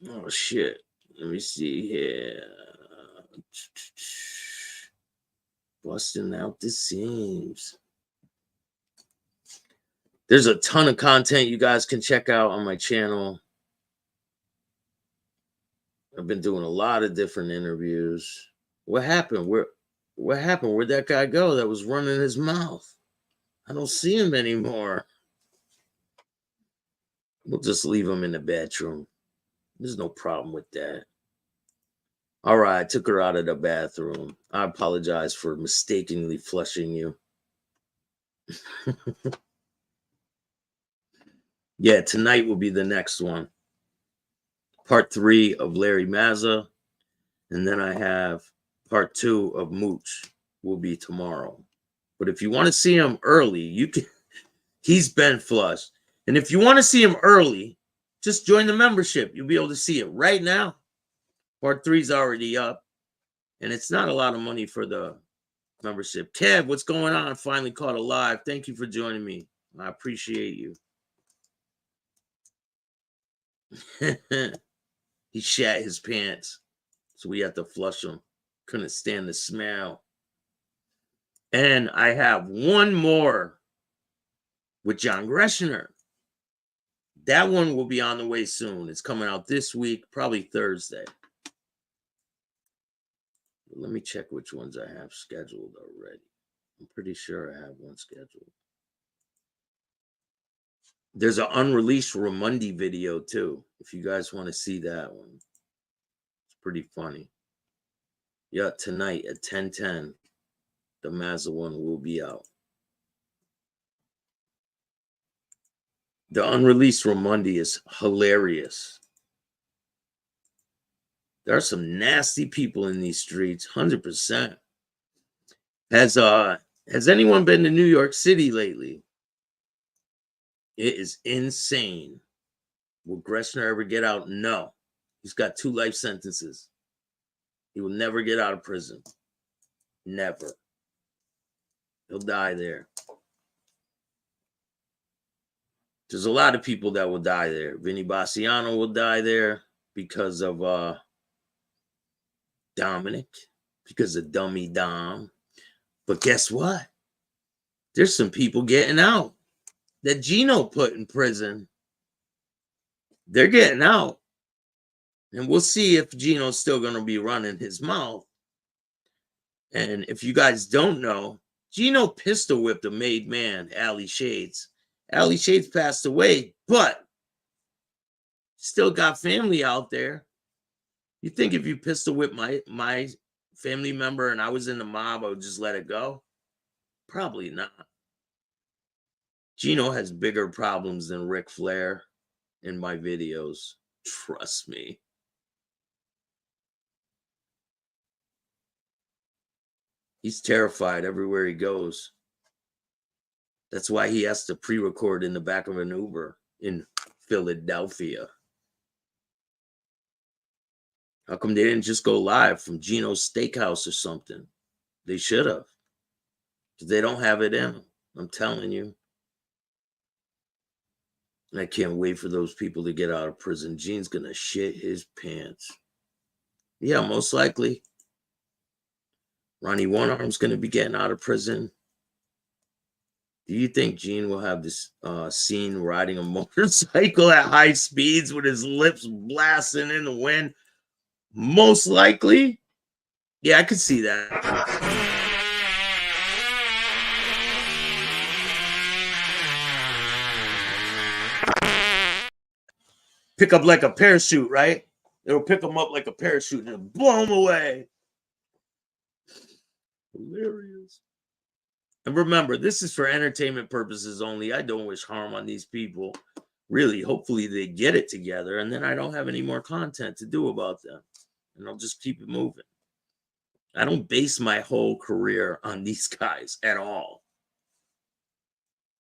Oh, shit. Let me see here. Busting out the seams. There's a ton of content you guys can check out on my channel. I've been doing a lot of different interviews. What happened? What happened? Where'd that guy go that was running his mouth? I don't see him anymore. We'll just leave him in the bathroom. There's no problem with that. All right, I took her out of the bathroom. I apologize for mistakenly flushing you. Yeah, tonight will be the next one. Part 3 of Larry Mazza. And then I have part 2 of Mooch will be tomorrow. But if you want to see him early, you can. He's been flushed. And if you want to see him early, just join the membership. You'll be able to see it right now. Part 3 is already up. And it's not a lot of money for the membership. Kev, what's going on? Finally caught a live. Thank you for joining me. I appreciate you. He shat his pants. So we had to flush him. Couldn't stand the smell. And I have one more with John Greshner. That one will be on the way soon. It's coming out this week, probably Thursday. Let me check which ones I have scheduled already. I'm pretty sure I have one scheduled. There's an unreleased Ramundi video too, if you guys want to see that one. It's pretty funny. Yeah, tonight at 10:10, the Mazza one will be out. The unreleased Ramundi is hilarious. There are some nasty people in these streets, 100%. Has anyone been to New York City lately? It is insane. Will Greshner ever get out? No. He's got 2 life sentences. He will never get out of prison. Never. He'll die there. There's a lot of people that will die there. Vinny Bassiano will die there because of Dominic, because of Dummy Dom. But guess what? There's some people getting out that Gino put in prison. They're getting out. And we'll see if Gino's still going to be running his mouth. And if you guys don't know, Gino pistol whipped a made man, Ali Shades. Ali Shades passed away, but still got family out there. You think if you pistol whip my family member and I was in the mob, I would just let it go? Probably not. Gino has bigger problems than Ric Flair in my videos. Trust me. He's terrified everywhere he goes. That's why he has to pre-record in the back of an Uber in Philadelphia. How come they didn't just go live from Gino's Steakhouse or something? They should have. Because they don't have it in them. I'm telling you. And I can't wait for those people to get out of prison. Gene's going to shit his pants. Yeah, most likely. Ronnie One Arm's going to be getting out of prison. Do you think Gene will have this scene riding a motorcycle at high speeds with his lips blasting in the wind? Most likely. Yeah, I could see that. Pick up like a parachute, right? It'll pick them up like a parachute and blow them away. Hilarious. And remember, this is for entertainment purposes only. I don't wish harm on these people. Really, hopefully they get it together, and then I don't have any more content to do about them. And I'll just keep it moving. I don't base my whole career on these guys at all.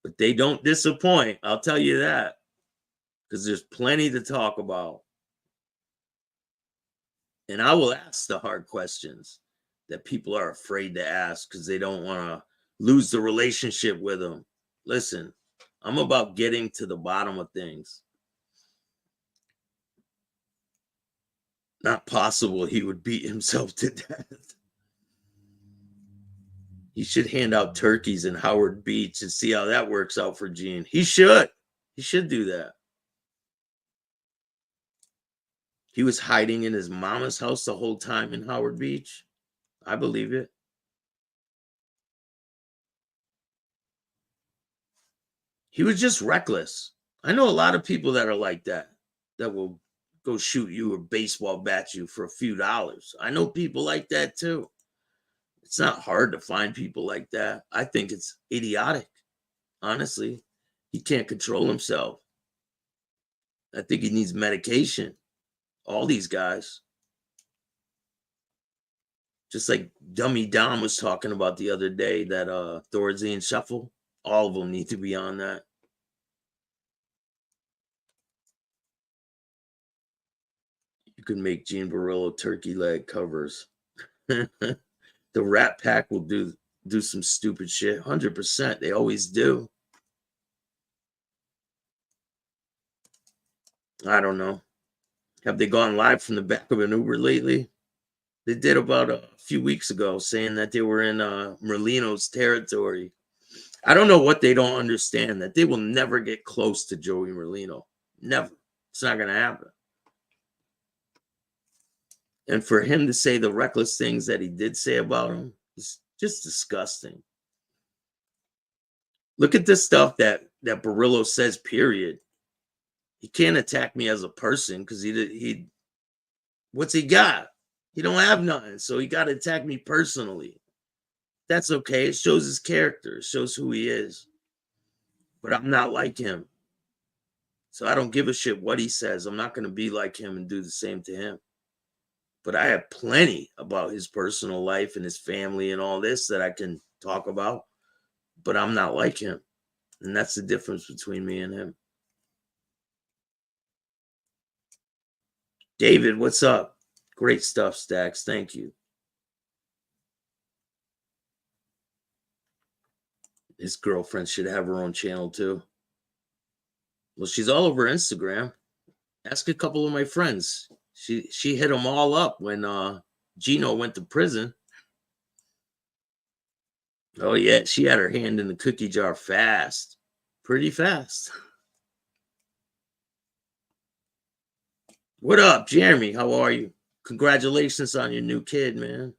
But they don't disappoint, I'll tell you that. Because there's plenty to talk about. And I will ask the hard questions that people are afraid to ask because they don't want to lose the relationship with them. Listen, I'm about getting to the bottom of things. Not possible he would beat himself to death. He should hand out turkeys in Howard Beach and see how that works out for Gene. He should. He should do that. He was hiding in his mama's house the whole time in Howard Beach. I believe it. He was just reckless. I know a lot of people that are like that will go shoot you or baseball bat you for a few dollars. I know people like that too. It's not hard to find people like that. I think it's idiotic. Honestly, he can't control himself. I think he needs medication. All these guys. Just like Dummy Dom was talking about the other day, that Thorazine Shuffle. All of them need to be on that. You can make Gene Barillo turkey leg covers. The Rat Pack will do some stupid shit. 100%. They always do. I don't know. Have they gone live from the back of an Uber lately? They did about a few weeks ago, saying that they were in Merlino's territory. I don't know what they don't understand, that they will never get close to Joey Merlino. Never. It's not going to happen. And for him to say the reckless things that he did say about him is just disgusting. Look at this stuff that Barillo says, period. He can't attack me as a person because he what's he got? He don't have nothing. So he got to attack me personally. That's okay. It shows his character. It shows who he is. But I'm not like him. So I don't give a shit what he says. I'm not going to be like him and do the same to him. But I have plenty about his personal life and his family and all this that I can talk about. But I'm not like him. And that's the difference between me and him. David, what's up? Great stuff, Staxx. Thank you. His girlfriend should have her own channel too. Well, she's all over Instagram. Ask a couple of my friends. She hit them all up when Gino went to prison. Oh yeah, she had her hand in the cookie jar fast. Pretty fast. What up, Jeremy? How are you? Congratulations on your new kid, man.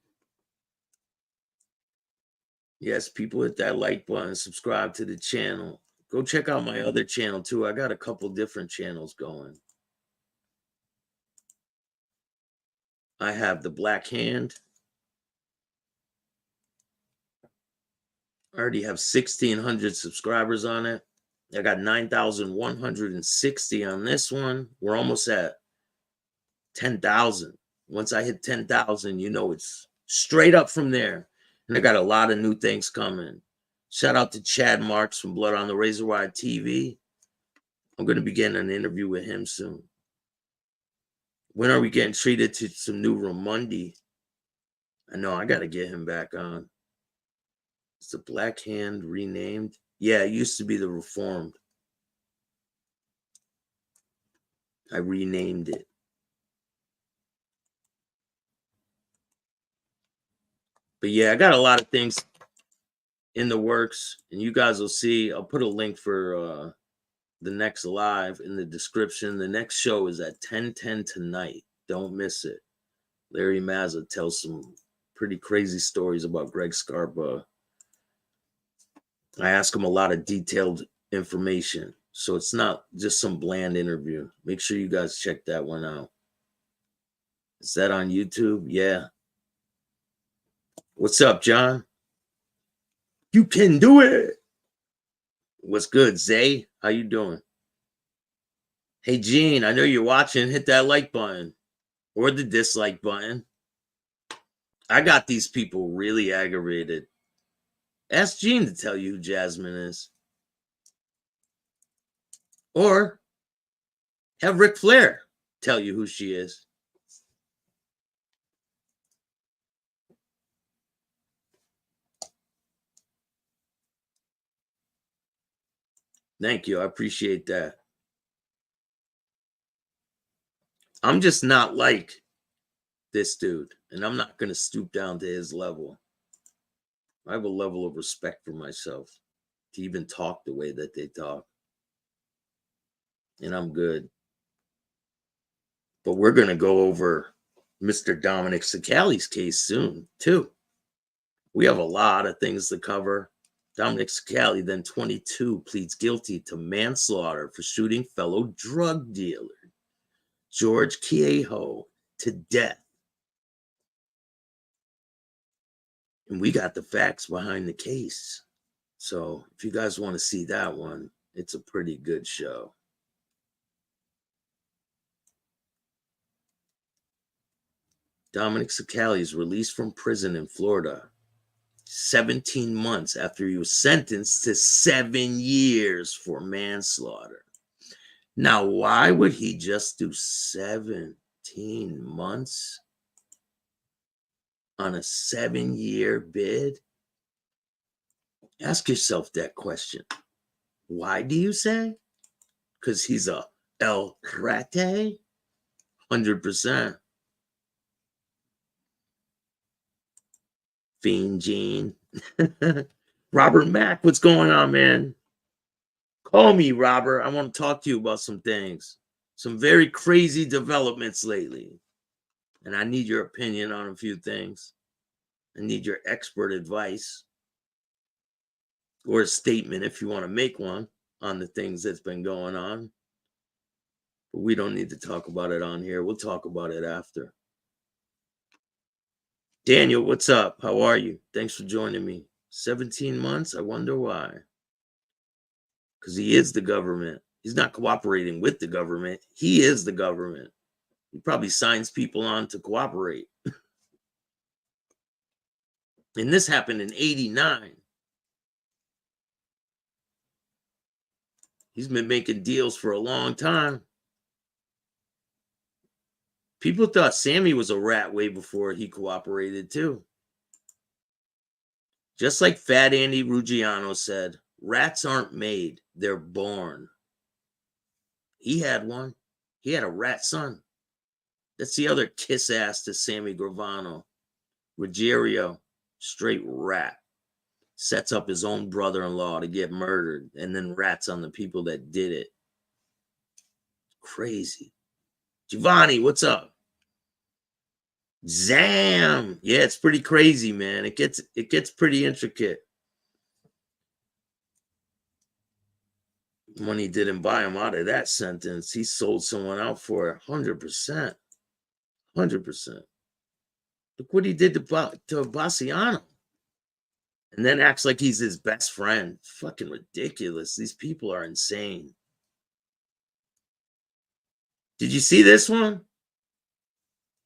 Yes, people hit that like button, subscribe to the channel. Go check out my other channel too. I got a couple different channels going. I have the Black Hand. I already have 1,600 subscribers on it. I got 9,160 on this one. We're almost at 10,000. Once I hit 10,000, you know it's straight up from there. And I got a lot of new things coming. Shout out to Chad Marks from Blood on the Razor Wire TV. I'm going to be getting an interview with him soon. When are we getting treated to some new Ramundi? I know I got to get him back on. Is the Black Hand renamed? Yeah, it used to be the Reformed. I renamed it. But yeah, I got a lot of things in the works, and you guys will see. I'll put a link for the next live in the description. The next show is at 10:10 tonight. Don't miss it. Larry Mazza tells some pretty crazy stories about Greg Scarpa. I ask him a lot of detailed information, so it's not just some bland interview. Make sure you guys check that one out. Is that on YouTube? Yeah. What's up, John? You can do it. What's good, Zay? How you doing? Hey, Gene, I know you're watching. Hit that like button or the dislike button. I got these people really aggravated. Ask Gene to tell you who Jasmine is. Or have Ric Flair tell you who she is. Thank you. I appreciate that. I'm just not like this dude, and I'm not going to stoop down to his level. I have a level of respect for myself to even talk the way that they talk. And I'm good. But we're going to go over Mr. Dominic Sicali's case soon, too. We have a lot of things to cover. Dominic Sicali, then 22, pleads guilty to manslaughter for shooting fellow drug dealer George Queijo to death. And we got the facts behind the case. So if you guys want to see that one, it's a pretty good show. Dominic Sicali is released from prison in Florida 17 months after he was sentenced to 7 years for manslaughter. Now, why would he just do 17 months on a 7-year bid? Ask yourself that question. Why do you say? Because he's a El Rate? 100%. Fiend Gene. Robert Mack, what's going on, man? Call me, Robert. I want to talk to you about some things. Some very crazy developments lately. And I need your opinion on a few things. I need your expert advice. Or a statement if you want to make one on the things that's been going on. But we don't need to talk about it on here. We'll talk about it after. Daniel, what's up? How are you? Thanks for joining me. 17 months? I wonder why. Because he is the government. He's not cooperating with the government. He is the government. He probably signs people on to cooperate. And this happened in 89. He's been making deals for a long time. People thought Sammy was a rat way before he cooperated too. Just like Fat Andy Ruggiano said, rats aren't made, they're born. He had one. He had a rat son. That's the other kiss ass to Sammy Gravano. Ruggiero, straight rat. Sets up his own brother-in-law to get murdered and then rats on the people that did it. Crazy. Giovanni, what's up? Zam. Yeah, it's pretty crazy, man. It gets pretty intricate. Money didn't buy him out of that sentence. He sold someone out for it 100%. 100%. Look what he did to Bassiano. And then acts like he's his best friend. Fucking ridiculous. These people are insane. Did you see this one?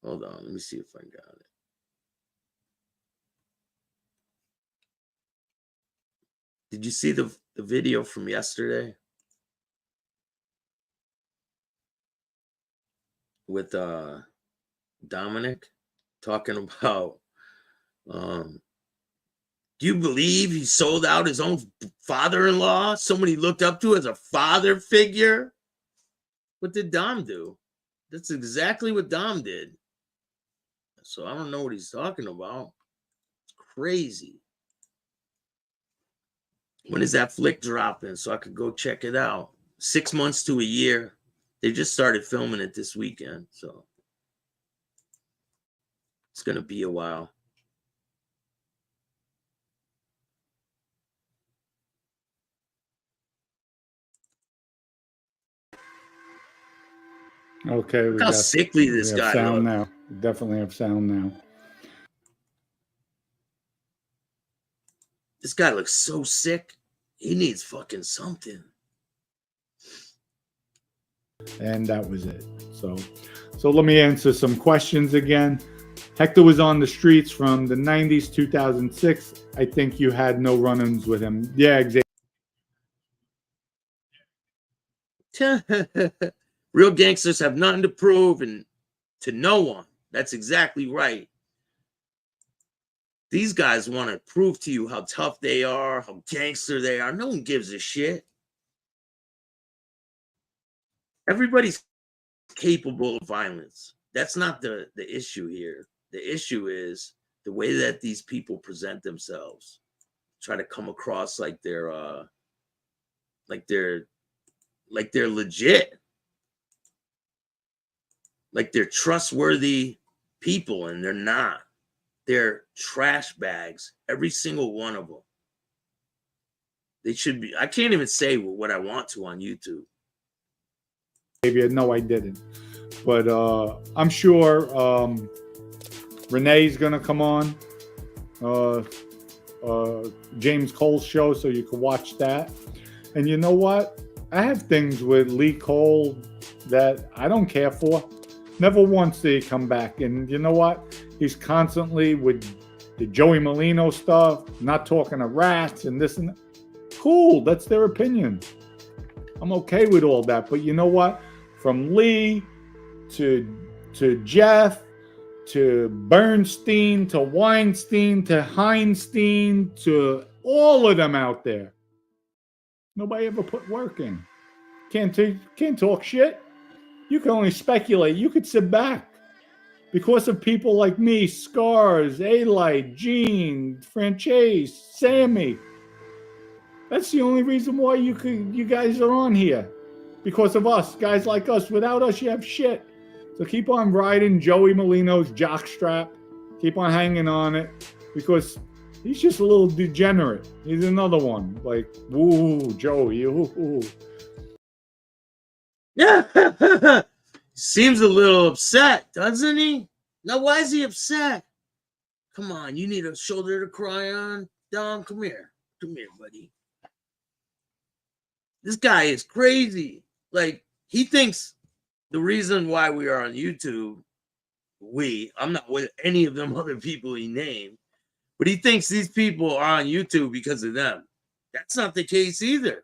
Hold on. Let me see if I got it. Did you see the video from yesterday? With Dominic talking about do you believe he sold out his own father-in-law, someone he looked up to as a father figure? What did Dom do? That's exactly what Dom did. So I don't know what he's talking about. It's crazy. When is that flick dropping so I could go check it out? 6 months to a year. They just started filming it this weekend, so it's going to be a while. Okay, Look how sickly this we have guy sound looks. now. We definitely have sound now. This guy looks so sick. He needs fucking something. And that was it. So let me answer some questions again. Hector was on the streets from the 90s, 2006. I think you had no run-ins with him. Yeah, exactly. Real gangsters have nothing to prove and to no one. That's exactly right. These guys want to prove to you how tough they are, how gangster they are. No one gives a shit. Everybody's capable of violence. That's not the issue here. The issue is the way that these people present themselves. Try to come across like they're legit. Like they're trustworthy people, and they're not. They're trash bags, every single one of them. They should be. I can't even say what I want to on YouTube. No, I didn't. But I'm sure Renee's going to come on James Cole's show, so you can watch that. And you know what? I have things with Lee Cole that I don't care for. Never once did he come back. And you know what? He's constantly with the Joey Molino stuff, not talking to rats and this and that. Cool, that's their opinion. I'm okay with all that. But you know what? From Lee to Jeff to Bernstein to Weinstein to Heinstein to all of them out there. Nobody ever put work in. Can't talk shit. You can only speculate. You could sit back. Because of people like me, Scars, A-Light, Gene, Franchise, Sammy. That's the only reason why you guys are on here. Because of us, guys like us. Without us, you have shit. So keep on riding Joey Molino's jockstrap. Keep on hanging on it. Because he's just a little degenerate. He's another one. Like, woo, Joey, woo. Yeah. Seems a little upset, doesn't he? Now, why is he upset? Come on, you need a shoulder to cry on. Dom, come here. Come here, buddy. This guy is crazy. Like, he thinks the reason why we are on YouTube, I'm not with any of them other people he named, but he thinks these people are on YouTube because of them. That's not the case either.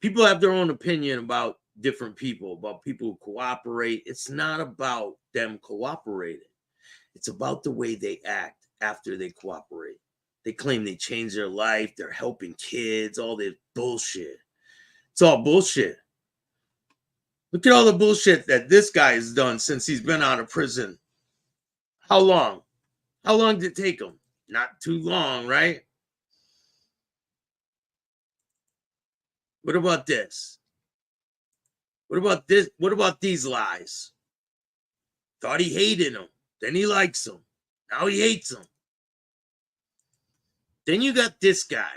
People have their own opinion about different people, about people who cooperate. It's not about them cooperating. It's about the way they act after they cooperate. They claim they changed their life. They're helping kids, all this bullshit. It's all bullshit. Look at all the bullshit that this guy has done since he's been out of prison. How long? How long did it take him? Not too long, right? What about this? What about this? What about these lies? Thought he hated him. Then he likes him. Now he hates him. Then you got this guy.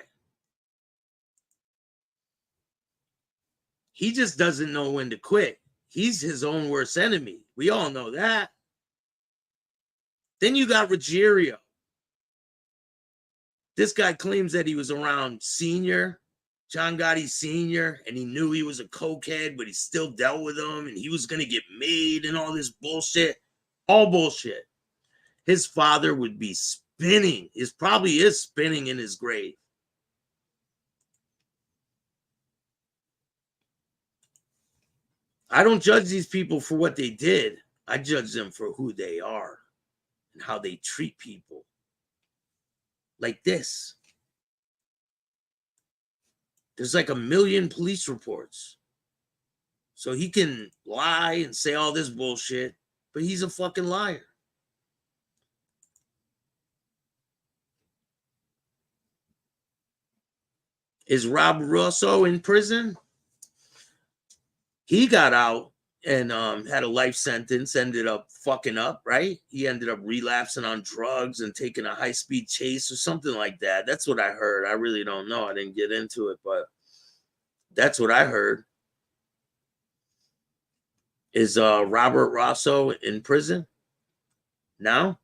He just doesn't know when to quit. He's his own worst enemy. We all know that. Then you got Ruggiero. This guy claims that he was around John Gotti Sr., and he knew he was a cokehead, but he still dealt with him, and he was going to get made and all this bullshit. All bullshit. His father would be spinning. He probably is spinning in his grave. I don't judge these people for what they did. I judge them for who they are and how they treat people. Like this. There's like 1 million police reports. So he can lie and say all this bullshit, but he's a fucking liar. Is Rob Russo in prison? He got out and had a life sentence, ended up fucking up, right? He ended up relapsing on drugs and taking a high-speed chase or something like that. That's what I heard. I really don't know. I didn't get into it, but that's what I heard. Is Robert Rosso in prison now?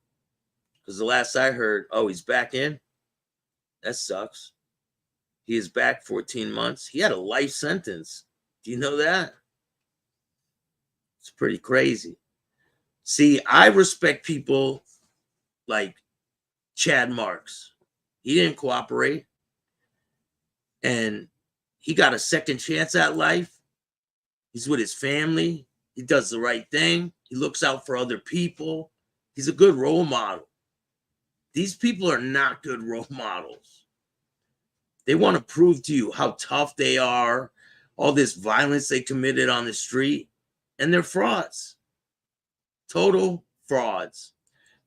Because the last I heard, oh, he's back in? That sucks. He is back 14 months. He had a life sentence. Do you know that? It's pretty crazy. See, I respect people like Chad Marks. He didn't cooperate. And he got a second chance at life. He's with his family. He does the right thing. He looks out for other people. He's a good role model. These people are not good role models. They want to prove to you how tough they are, all this violence they committed on the street. And they're frauds. Total frauds.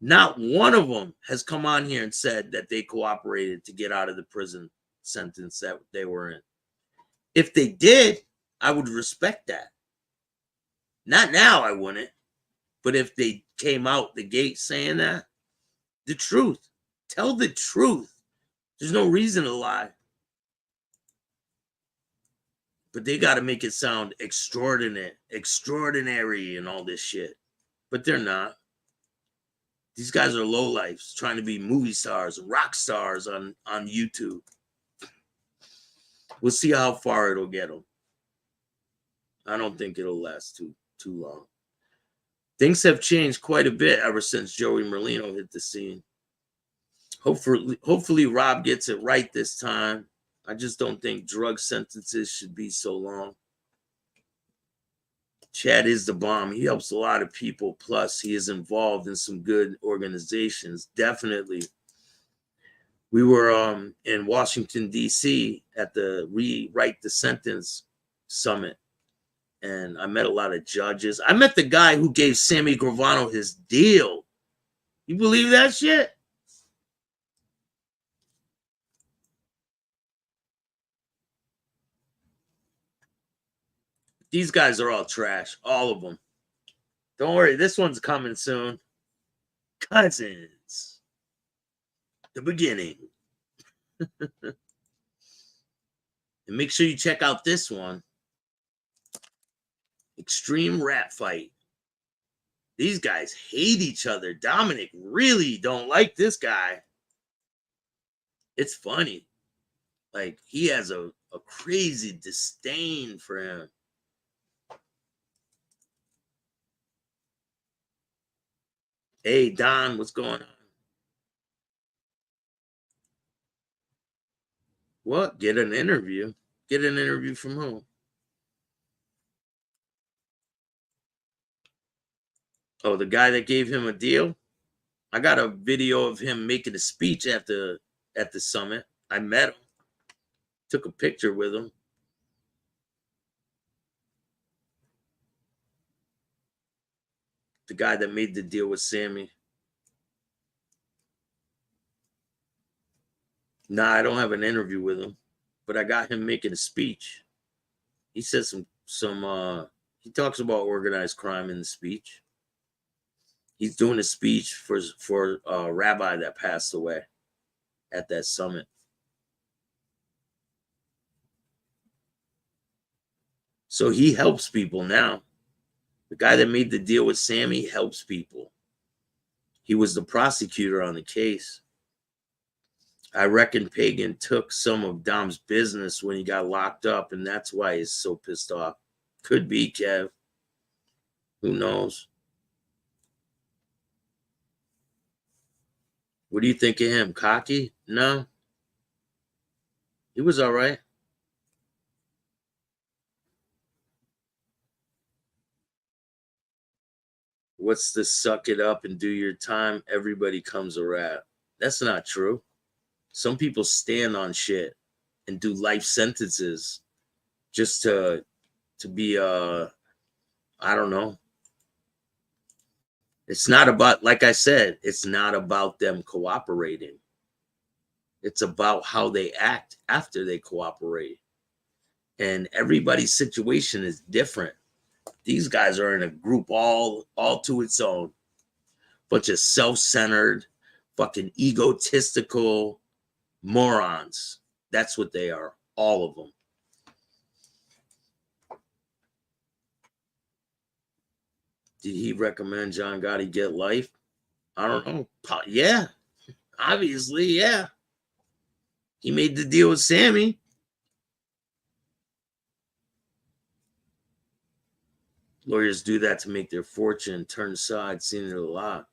Not one of them has come on here and said that they cooperated to get out of the prison sentence that they were in. If they did, I would respect that. Not now, I wouldn't. But if they came out the gate saying that, the truth. Tell the truth. There's no reason to lie. But they got to make it sound extraordinary and all this shit. But they're not. These guys are lowlifes trying to be movie stars, rock stars on YouTube. We'll see how far it'll get them. I don't think it'll last too long. Things have changed quite a bit ever since Joey Merlino hit the scene. Hopefully Rob gets it right this time. I just don't think drug sentences should be so long. Chad is the bomb. He helps a lot of people. Plus, he is involved in some good organizations. Definitely. We were in Washington, D.C. at the Rewrite the Sentence Summit. And I met a lot of judges. I met the guy who gave Sammy Gravano his deal. You believe that shit? These guys are all trash. All of them. Don't worry. This one's coming soon. Cousins. The beginning. And make sure you check out this one. Extreme Rap Fight. These guys hate each other. Dominic really don't like this guy. It's funny. Like, he has a crazy disdain for him. Hey, Don, what's going on? What? Get an interview? Get an interview from who? Oh, the guy that gave him a deal? I got a video of him making a speech at the summit. I met him. Took a picture with him. The guy that made the deal with Sammy. Nah, I don't have an interview with him, but I got him making a speech. He says he talks about organized crime in the speech. He's doing a speech for a rabbi that passed away at that summit. So he helps people now. The guy that made the deal with Sammy helps people. He was the prosecutor on the case. I reckon Pagan took some of Dom's business when he got locked up, and that's why he's so pissed off. Could be, Kev. Who knows? What do you think of him? Cocky? No. He was all right. What's the suck it up and do your time? Everybody comes a rat. That's not true. Some people stand on shit and do life sentences just to be I don't know. It's not about, like I said, it's not about them cooperating. It's about how they act after they cooperate. And everybody's situation is different. These guys are in a group all to its own. Bunch of self-centered, fucking egotistical morons. That's what they are. All of them. Did he recommend John Gotti get life? I don't know. Yeah. Obviously, yeah. He made the deal with Sammy. Lawyers do that to make their fortune, turn sides, seen it a lot.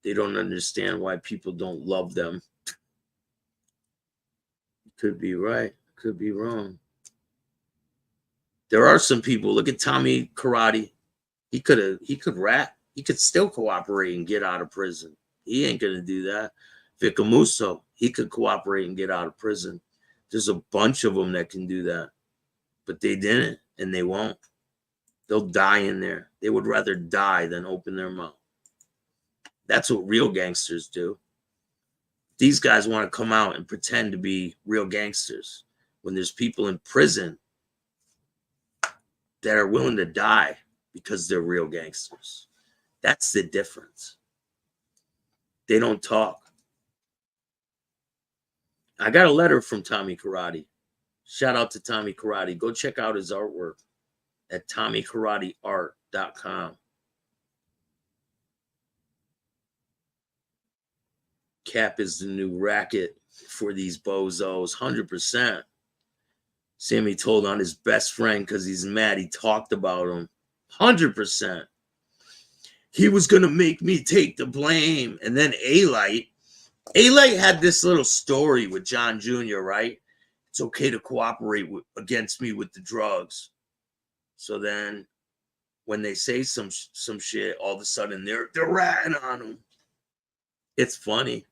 They don't understand why people don't love them. Could be right, could be wrong. There are some people, look at Tommy Karate. He could rap. He could still cooperate and get out of prison. He ain't gonna do that. Vicamuso, he could cooperate and get out of prison. There's a bunch of them that can do that, but they didn't, and they won't. They'll die in there. They would rather die than open their mouth. That's what real gangsters do. These guys want to come out and pretend to be real gangsters when there's people in prison that are willing to die because they're real gangsters. That's the difference. They don't talk. I got a letter from Tommy Karate. Shout out to Tommy Karate. Go check out his artwork at TommyKarateArt.com. Cap is the new racket for these bozos, 100%. Sammy told on his best friend because he's mad he talked about him, 100%. He was going to make me take the blame. And then A-Light had this little story with John Jr., right? It's okay to cooperate against me with the drugs. So then when they say some shit, all of a sudden they're ratting on him. It's funny.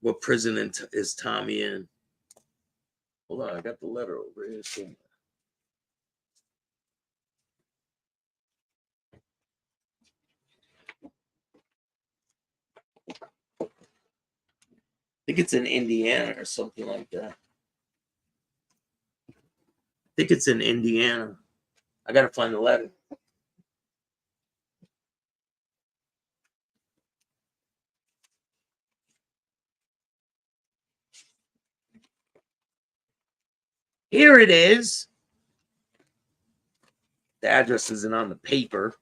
What prison is Tommy in? Hold on, I got the letter over here somewhere. I think it's in Indiana or something like that. I think it's in Indiana. I gotta find the letter. Here it is. The address isn't on the paper.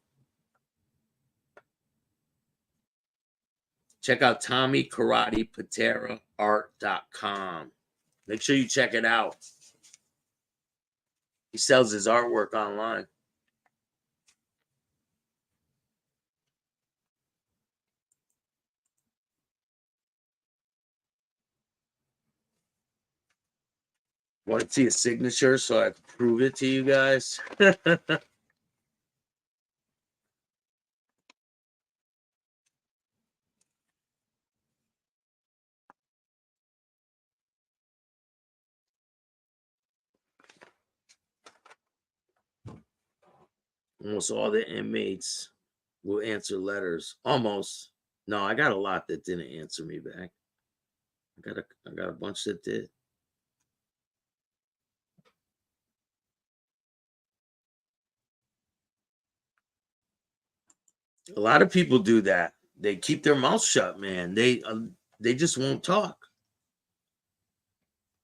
Check out TommyKaratePateraArt.com. Make sure you check it out. He sells his artwork online. Want to see a signature so I can prove it to you guys? Almost all the inmates will answer letters. Almost. No, I got a lot that didn't answer me back. I got a bunch that did. A lot of people do that. They keep their mouth shut, man. They just won't talk.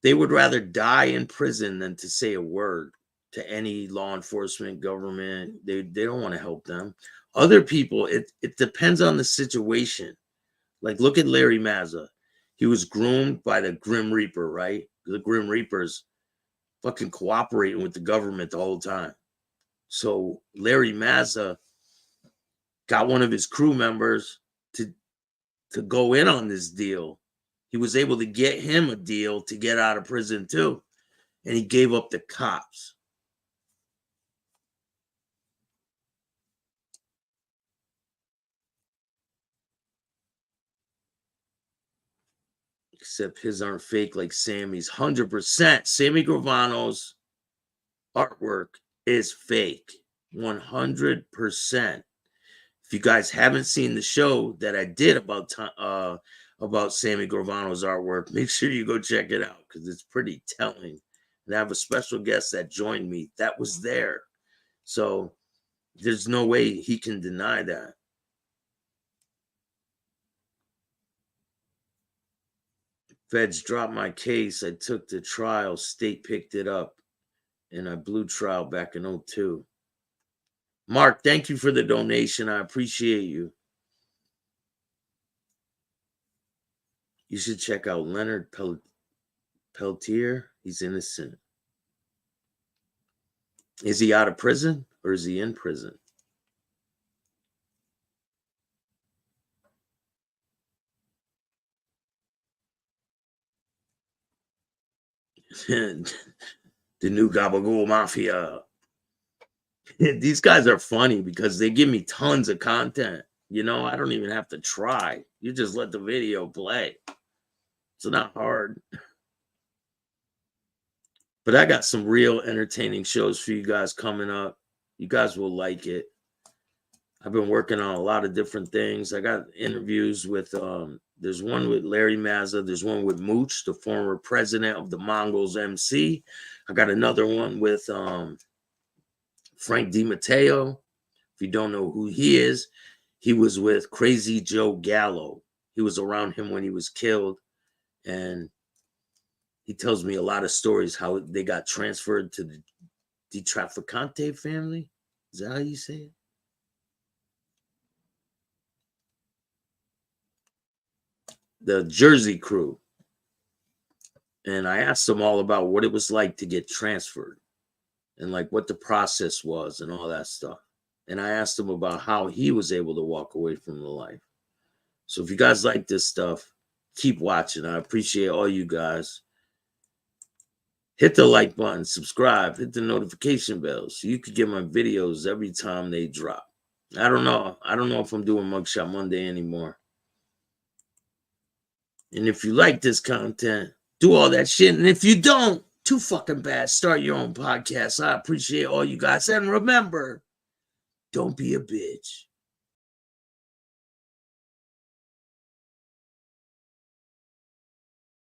They would rather die in prison than to say a word to any law enforcement, government. They don't want to help them. Other people, it depends on the situation. Like, look at Larry Mazza. He was groomed by the Grim Reaper, right? The Grim Reaper's fucking cooperating with the government the whole time. So Larry Mazza got one of his crew members to go in on this deal. He was able to get him a deal to get out of prison too. And he gave up the cops. Except his aren't fake like Sammy's. 100%. Sammy Gravano's artwork is fake. 100%. If you guys haven't seen the show that I did about Sammy Gravano's artwork, make sure you go check it out because it's pretty telling. And I have a special guest that joined me that was there. So there's no way he can deny that. Feds dropped my case. I took the trial. State picked it up. And I blew trial back in 2002. Mark, thank you for the donation. I appreciate you. You should check out Leonard Peltier. He's innocent. Is he out of prison or is he in prison? The new Gabagool Mafia. These guys are funny because they give me tons of content. You know, I don't even have to try. You just let the video play. It's not hard. But I got some real entertaining shows for you guys coming up. You guys will like it. I've been working on a lot of different things. I got interviews with, there's one with Larry Mazza. There's one with Mooch, the former president of the Mongols MC. I got another one with Frank DiMatteo. If you don't know who he is, he was with Crazy Joe Gallo. He was around him when he was killed. And he tells me a lot of stories, how they got transferred to the Di Trafficante family. Is that how you say it? The Jersey crew. And I asked them all about what it was like to get transferred and like what the process was and all that stuff. And I asked him about how he was able to walk away from the life. So if you guys like this stuff, keep watching. I appreciate all you guys. Hit the like button, subscribe, hit the notification bell so you could get my videos every time they drop. I don't know if I'm doing Mugshot Monday anymore. And if you like this content, do all that shit. And if you don't, too fucking bad. Start your own podcast. I appreciate all you guys. And remember, don't be a bitch.